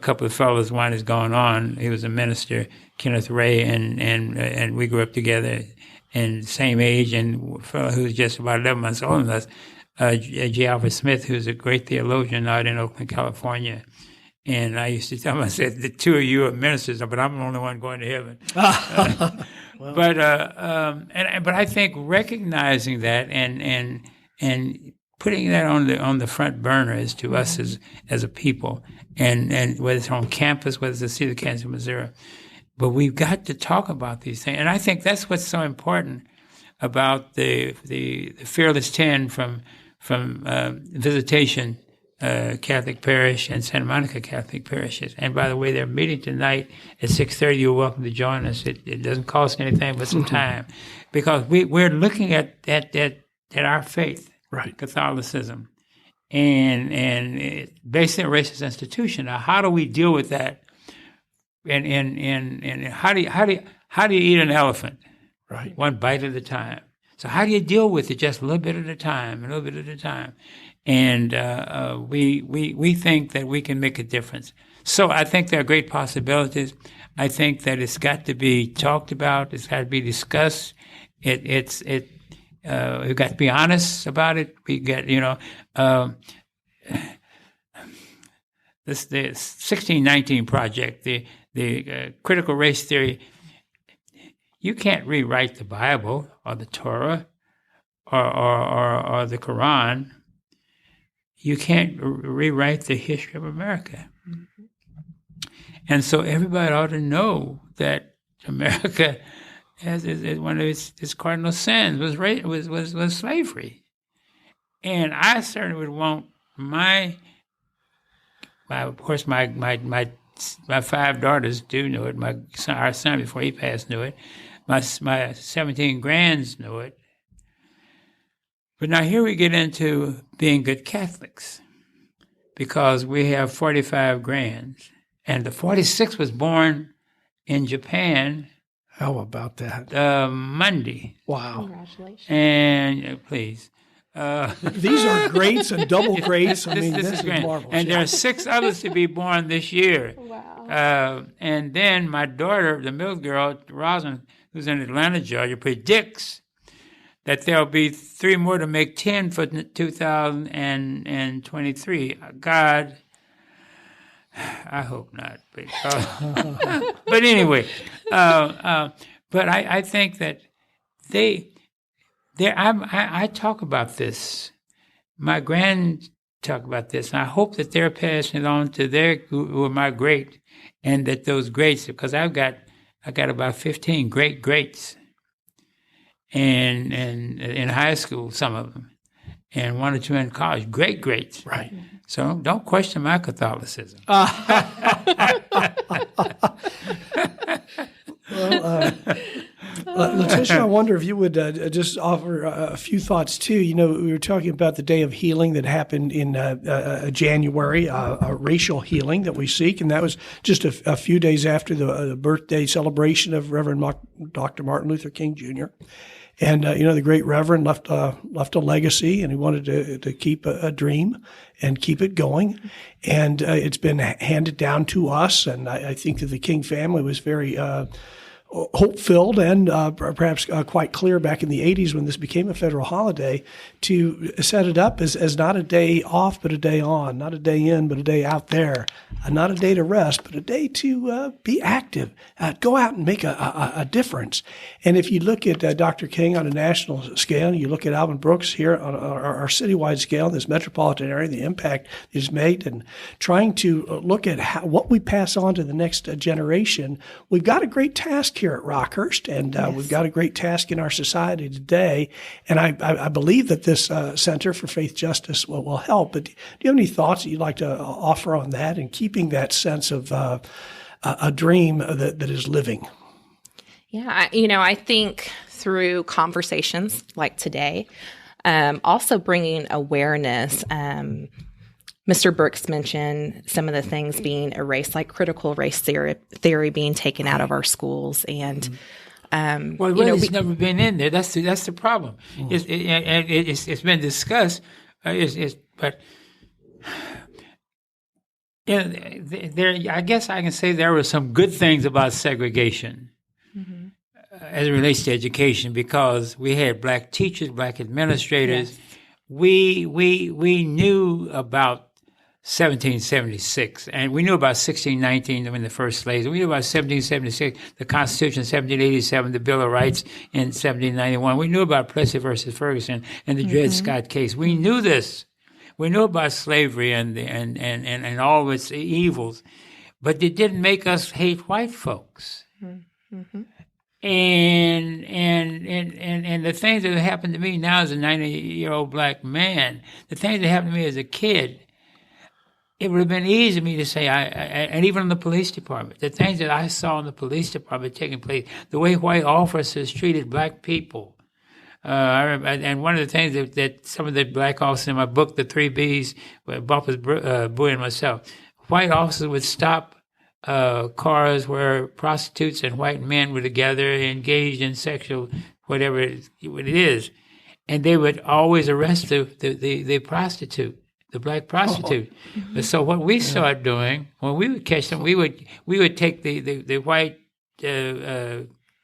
couple of fellows. One is going on. He was a minister, Kenneth Ray, and we grew up together, and same age. And a fellow who's just about 11 months older than us, J. Alfred Smith, who's a great theologian out in Oakland, California. And I used to tell him, I said, the two of you are ministers, but I'm the only one going to heaven. Well. But I think recognizing that and putting that on the front burner is to us as a people, and whether it's on campus, whether it's the city of Kansas, Missouri, but we've got to talk about these things, and I think that's what's so important about the Fearless 10 from Visitation Catholic Parish and Santa Monica Catholic Parishes. And by the way, they're meeting tonight at 6:30. You're welcome to join us. It doesn't cost anything but some time, because we're looking at our faith. Right, Catholicism, and it's basically a racist institution. Now, how do we deal with that? And how do you eat an elephant? Right, one bite at a time. So how do you deal with it? Just a little bit at a time, And we think that we can make a difference. So I think there are great possibilities. I think that it's got to be talked about. It's got to be discussed. We've got to be honest about it. We got, the 1619 project, the critical race theory. You can't rewrite the Bible or the Torah or the Quran. You can't rewrite the history of America. Mm-hmm. And so everybody ought to know that America, as one of its cardinal sins, was slavery, and I certainly would want my my 5 daughters do know it. Our son, before he passed, knew it. My 17 grands know it. But now here we get into being good Catholics, because we have 45 grands. And the 46th was born in Japan. How about that? Monday. Wow. Congratulations. And please. These are greats and double greats. I mean, this this is great. marvelous. And there are 6 others to be born this year. Wow. And then my daughter, the middle girl, Rosalind, who's in Atlanta, Georgia, predicts that there'll be 3 more to make 10 for 2023. God, I hope not. But anyway, but I think that I talk about this. My grand talk about this, and I hope that they're passing it on to who are my great, and that those greats, because I got about 15 greats. And in high school, some of them, and 1 or 2 in college, greats. Right. So don't question my Catholicism. Letitia, I wonder if you would just offer a few thoughts too. You know, we were talking about the Day of Healing that happened in January, a racial healing that we seek, and that was just a few days after the birthday celebration of Reverend Dr. Martin Luther King Jr. And the great Reverend left a legacy, and he wanted to keep a dream and keep it going. And it's been handed down to us, and I think that the King family was very hope-filled and perhaps quite clear back in the 80s when this became a federal holiday to set it up as not a day off but a day on, not a day in but a day out there, not a day to rest but a day to be active, go out and make a difference. And if you look at Dr. King on a national scale, you look at Alvin Brooks here on our citywide scale, this metropolitan area, the impact he's made, and trying to look at what we pass on to the next generation, we've got a great task here at Rockhurst, and we've got a great task in our society today. And I believe that this Center for Faith Justice will help. But do you have any thoughts that you'd like to offer on that and keeping that sense of a dream that is living? Yeah, I think through conversations like today, also bringing awareness. Mr. Brooks mentioned some of the things being erased, like critical race theory being taken out of our schools, and it's never been in there. That's the problem. It's been discussed, but I guess I can say there were some good things about segregation. Mm-hmm. As it relates to education, because we had black teachers, black administrators. Yes. We knew about 1776, and we knew about 1619 when the first slaves. We knew about 1776, the Constitution, 1787, the Bill of Rights in 1791. We knew about Plessy versus Ferguson and the Dred Scott case. We knew this. We knew about slavery and all of its evils, but it didn't make us hate white folks. Mm-hmm. And the things that happened to me now as a 90-year-old black man, the things that happened to me as a kid, it would have been easy for me to say, and even in the police department, the things that I saw in the police department taking place, the way white officers treated black people. And one of the things that some of the black officers in my book, The 3 Bs, Bumpers, Bowie, and myself, white officers would stop cars where prostitutes and white men were together, engaged in sexual whatever it is, and they would always arrest the prostitute, the black prostitute. Oh. So what we started doing when we would catch them, we would take the white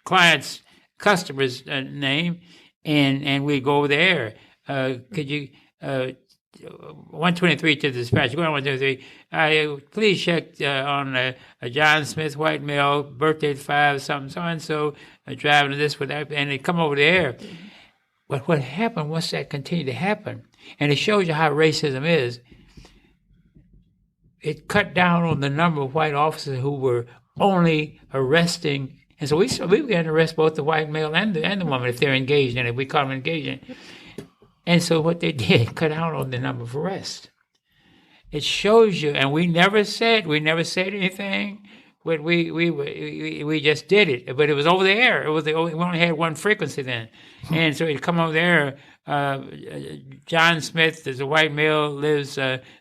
client's customer's name, and we'd go over there. Could you? 123 to the dispatch. Go on 123. Please check on a John Smith, white male, birthday 5, something, so and so, driving to this with that, and they come over there. But what happened once that continued to happen, and it shows you how racism is, it cut down on the number of white officers who were only arresting, and so we began to arrest both the white male and the woman if they're engaged in it. We call them engaged in it. And so what they did, cut down on the number of arrests. it shows you. And we never said anything. But we just did it. But it was over the air. We only had one frequency then, and so it come over there. John Smith is a white male, lives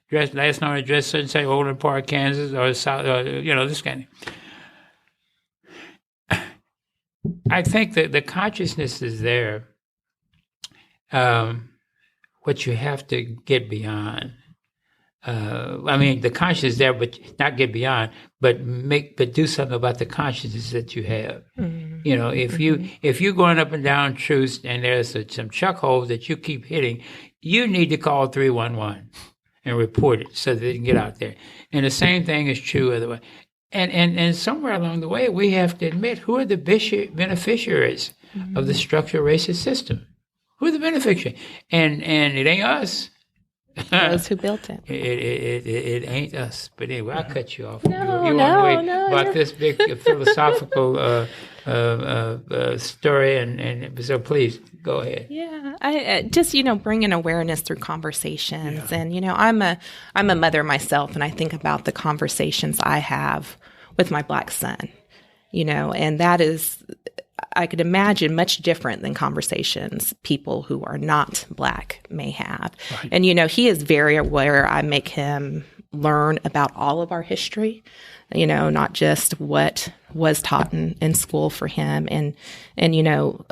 dressed last known address, say Overland Park, Kansas, or South, this kind of. I think that the consciousness is there. What you have to get beyond. The consciousness is there, but not get beyond, but do something about the consciousness that you have. Mm-hmm. If you're going up and down Troost and there's some chuck holes that you keep hitting, you need to call 311 and report it so that they can get out there. And the same thing is true otherwise. And somewhere along the way, we have to admit who are the beneficiaries of the structural racist system. Who are the beneficiaries? And it ain't us. Those who built it. It ain't us. But anyway, I'll cut you off. No, you want to know about this big philosophical story, and so please go ahead. Yeah, I just bringing awareness through conversations, and I'm a mother myself, and I think about the conversations I have with my Black son, and that is, I could imagine, much different than conversations people who are not Black may have. Right. And, he is very aware. I make him learn about all of our history, not just what was taught in school for him. And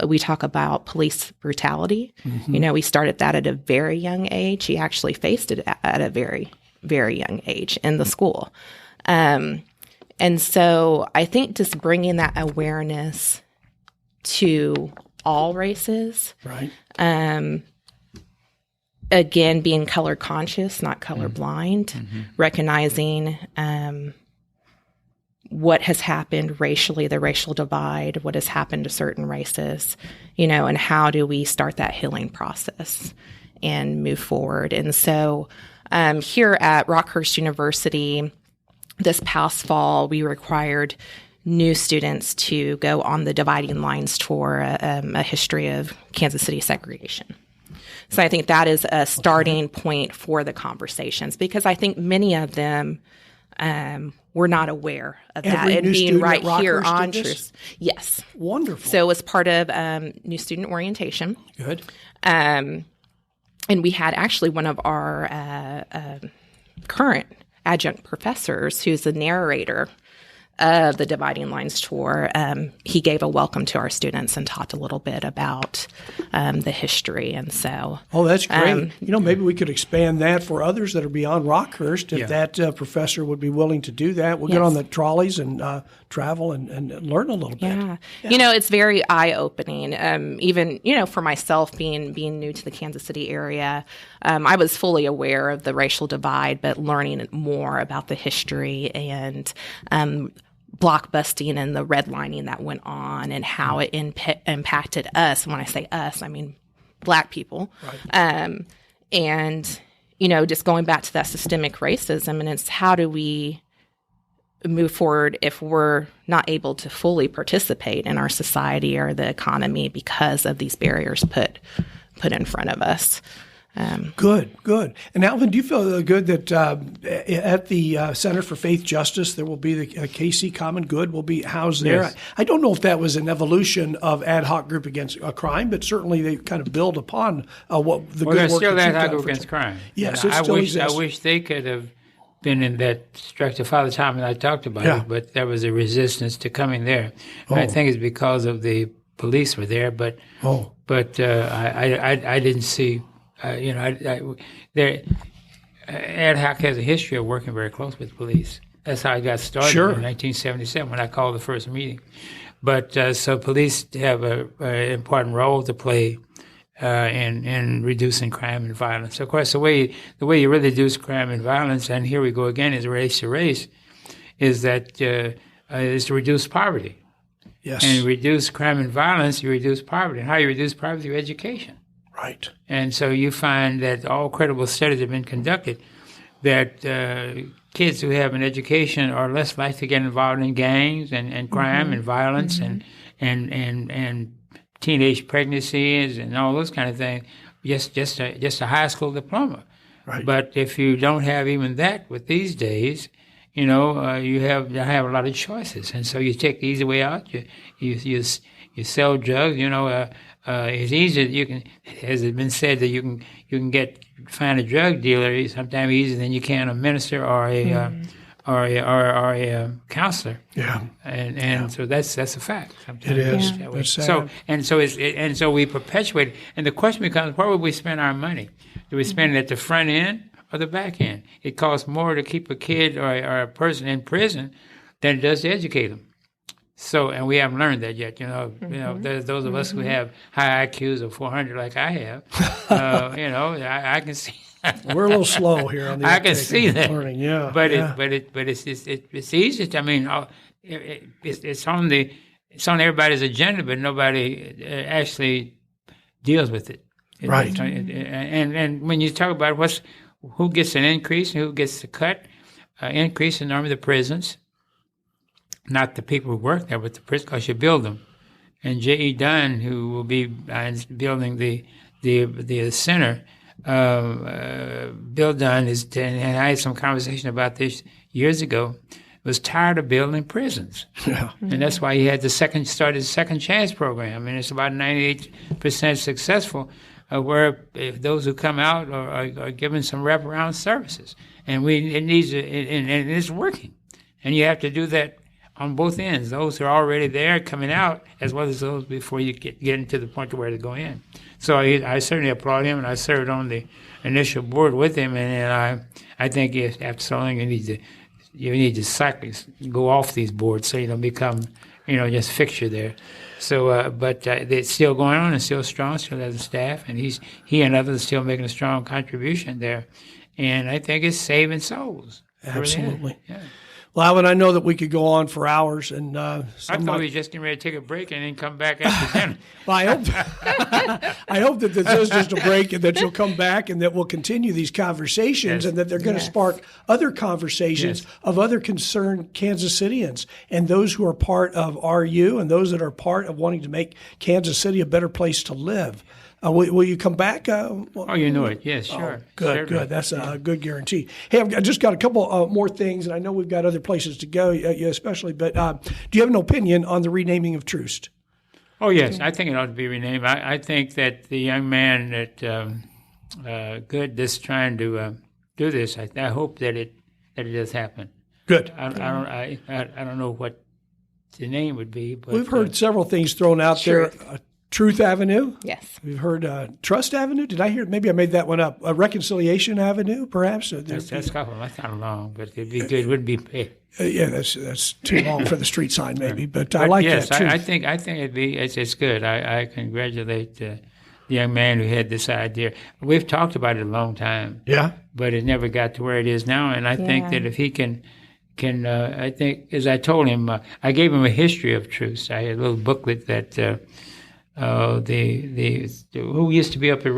we talk about police brutality. Mm-hmm. We started that at a very young age. He actually faced it at a very, very young age in the school. And so I think just bringing that awareness to all races. Right. Again, being color conscious, not color blind, recognizing what has happened racially, the racial divide, what has happened to certain races, and how do we start that healing process and move forward. And so here at Rockhurst University, this past fall, we required new students to go on the Dividing Lines tour, a history of Kansas City segregation. So I think that is a starting point for the conversations, because I think many of them were not aware of that. And being right here on Troost. Yes. Wonderful. So it was part of new student orientation. Good. And we had actually one of our current adjunct professors who's the narrator of the Dividing Lines tour. He gave a welcome to our students and talked a little bit about the history. And so, that's great. Maybe we could expand that for others that are beyond Rockhurst. If that professor would be willing to do that, we'll get on the trolleys and travel and learn a little bit. Yeah. It's very eye-opening. Even, for myself being new to the Kansas City area, I was fully aware of the racial divide, but learning more about the history and blockbusting and the redlining that went on and how it impacted us. When I say us, I mean Black people. Right. And, just going back to that systemic racism, and it's how do we move forward if we're not able to fully participate in our society or the economy because of these barriers put in front of us. Good. And Alvin, do you feel good that at the Center for Faith Justice there will be the KC Common Good will be housed there? Yes. I don't know if that was an evolution of Ad Hoc Group Against Crime, but certainly they kind of build upon what the good work still that Ad you've Hoc done Group Against Crime. Yes, and it still exists. I wish they could have been in that structure. Father Tom and I talked about it, but there was a resistance to coming there. I think it's because of the police were there, but I didn't see. Ad Hoc has a history of working very close with police. That's how I got started in 1977 when I called the first meeting. But so police have an important role to play in reducing crime and violence. Of course, the way you really reduce crime and violence, and here we go again, is race to race, is to reduce poverty. Yes. And reduce crime and violence, you reduce poverty. And how you reduce poverty? Through education. Right. And so you find that all credible studies have been conducted that kids who have an education are less likely to get involved in gangs and crime and violence and teenage pregnancies and all those kind of things. Just a high school diploma. Right. But if you don't have even that with these days, you know, you have a lot of choices, and so you take the easy way out. You sell drugs. You know, it's easy. You can, as it's been said, that you can find a drug dealer sometimes easier than you can a minister or a counselor. Yeah. And so that's a fact. Sometimes It is. that way. That's sad. So we perpetuate it. And the question becomes, where would we spend our money? Do we spend it at the front end or the back end? It costs more to keep a kid or a person in prison than it does to educate them. So, and we haven't learned that yet. You know, there's those of us who have high IQs of 400, like I have. You know, I can see. We're a little slow here on the I can uptake see of that. learning. Yeah. But yeah. it's easy. I mean, it's on everybody's agenda, but nobody actually deals with it. Right. And when you talk about who gets an increase and who gets the cut, increase in normally the prisons, not the people who work there, but the prisons, because you build them. And J.E. Dunn, who will be building the center, Bill Dunn and I had some conversation about this years ago, was tired of building prisons. Yeah. And that's why he had started the Second Chance program, and it's about 98% successful, where those who come out are given some wraparound services. And it's working. And you have to do that on both ends, those who are already there coming out, as well as those before you get into the point to where to go in. So I certainly applaud him, and I served on the initial board with him, and I think after so long you need to go off these boards so you don't become, just fixture there. So, but it's still going on and still strong, still has a staff, and he and others are still making a strong contribution there, and I think it's saving souls. Absolutely. Yeah. Well, Alvin, I know that we could go on for hours, and I thought we were just getting ready to take a break and then come back after dinner. Well, I hope that this is just a break, and that you'll come back, and that we'll continue these conversations, Yes. and that they're going to spark other conversations Yes. of other concerned Kansas Cityans and those who are part of RU and those that are part of wanting to make Kansas City a better place to live. Will you come back? You know it. Yes, sure. Good, Certainly. good. That's a good guarantee. Hey, I've just got a couple more things, and I know we've got other places to go, especially, but do you have an opinion on the renaming of Troost? Oh, yes. I think it ought to be renamed. I think that the young man that Good is trying to do this, I hope that it does happen. Good. I don't know what the name would be, but We've heard several things thrown out there. Troost Avenue. Yes. We've heard Troost Avenue. Did I hear? Maybe I made that one up. Reconciliation Avenue, perhaps. That's kind of long, but it'd be good. It wouldn't be paid. Yeah, that's too long for the street sign, maybe. But I like yes, that too. I think it's good. I congratulate the young man who had this idea. We've talked about it a long time. Yeah. But it never got to where it is now. And I think that if he can I think, as I told him, I gave him a history of Troost. I had a little booklet that. Who used to be up at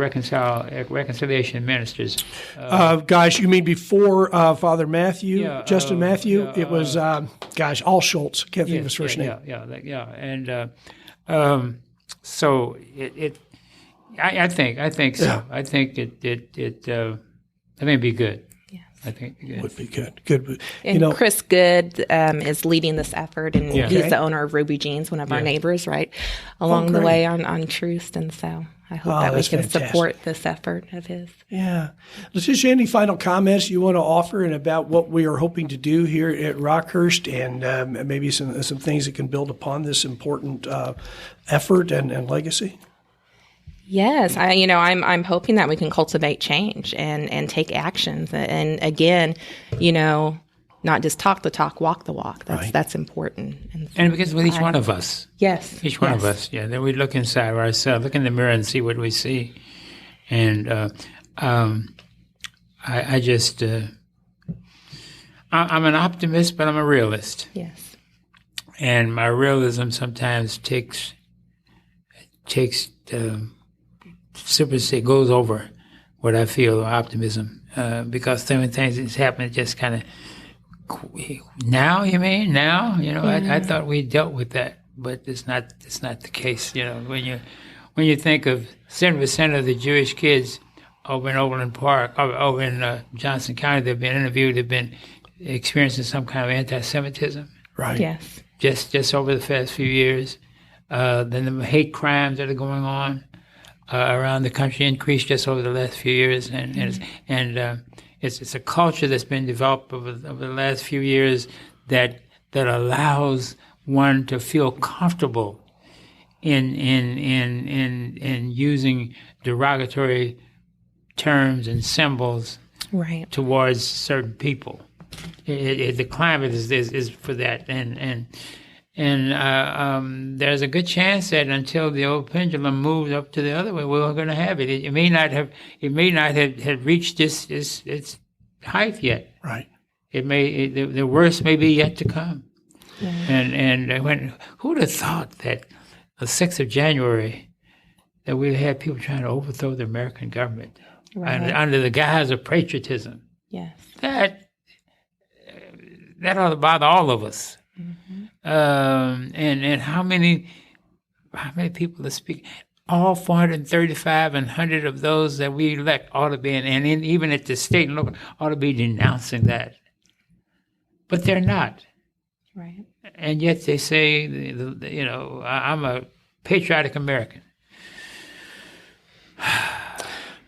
Reconciliation Ministers? Gosh, you mean before Father Matthew, Justin Matthew? Yeah, it was, All Schultz. Can't think of his first name. Yeah. And so I think so. Yeah. I think it'd be good. I think it Would be good. Good. And Chris Good is leading this effort, and Yeah. he's the owner of Ruby Jeans, one of our neighbors, right along the way on Troost. And so I hope that we that's can fantastic. support this effort of his. Yeah. Letitia, any final comments you want to offer and about what we are hoping to do here at Rockhurst, and maybe some things that can build upon this important effort and legacy? Yes, I'm hoping that we can cultivate change and take actions, and again, not just talk the talk, walk the walk. That's important. And because with each one of us. Yes. Each one of us, then we look inside of ourselves, look in the mirror and see what we see. And I just, I'm an optimist, but I'm a realist. Yes. And my realism sometimes takes goes over what I feel, optimism, because so many things that's happening just kind of, now, you mean? Now? I thought we dealt with that, but it's not the case. When you think of 70% of the Jewish kids over in Overland Park, over in Johnson County, they've been interviewed, they've been experiencing some kind of anti-Semitism. Right. Yes. Just over the past few years. Then the hate crimes that are going on around the country increased just over the last few years, and it's a culture that's been developed over the last few years that allows one to feel comfortable in using derogatory terms and symbols Right. towards certain people. The climate is for that, and there's a good chance that until the old pendulum moves up to the other way, we're going to have it. It may not have reached its height yet. Right. The worst may be yet to come. Yeah. And who would have thought that the 6th of January that we'd have people trying to overthrow the American government under the guise of patriotism? Yes. That ought to bother all of us. Mm-hmm. And how many people are speaking? All 435 and 100 of those that we elect ought to be, even at the state and local, ought to be denouncing that. But they're not. Right. And yet they say, I'm a patriotic American.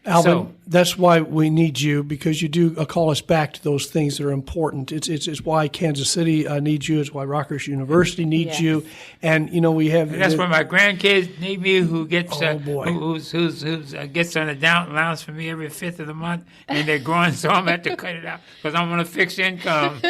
Alvin, that's why we need you, because you do call us back to those things that are important. It's why Kansas City needs you. It's why Rockhurst University needs you. And we have. That's why my grandkids need me. Who gets who's gets on a down allowance for me every 5th of the month, and they're growing, so I'm have to cut it out because I'm on a fixed income.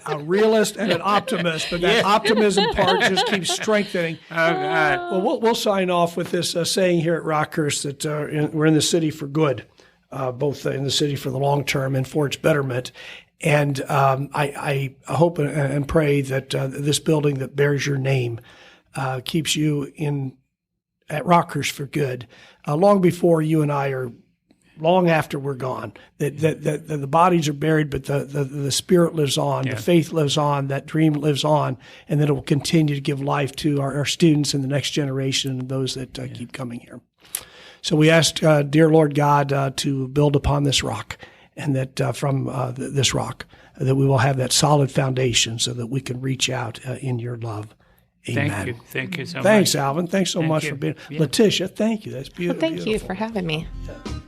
A realist and an optimist, but that optimism part just keeps strengthening. Oh God! Well, we'll sign off with this saying here at Rockhurst that we're in the city for good, both in the city for the long term and for its betterment. And I hope and pray that this building that bears your name keeps you at Rockhurst for good, long before you and I are, long after we're gone. That the bodies are buried, but the spirit lives on, the faith lives on, that dream lives on, and that it will continue to give life to our students and the next generation and those that keep coming here. So we ask, dear Lord God, to build upon this rock, and that from this rock, that we will have that solid foundation so that we can reach out in your love. Amen. Thank you so much. Thanks, Alvin. Thanks so much for being. Yeah. Letitia, thank you. That's beautiful. Well, thank you for having me. Yeah.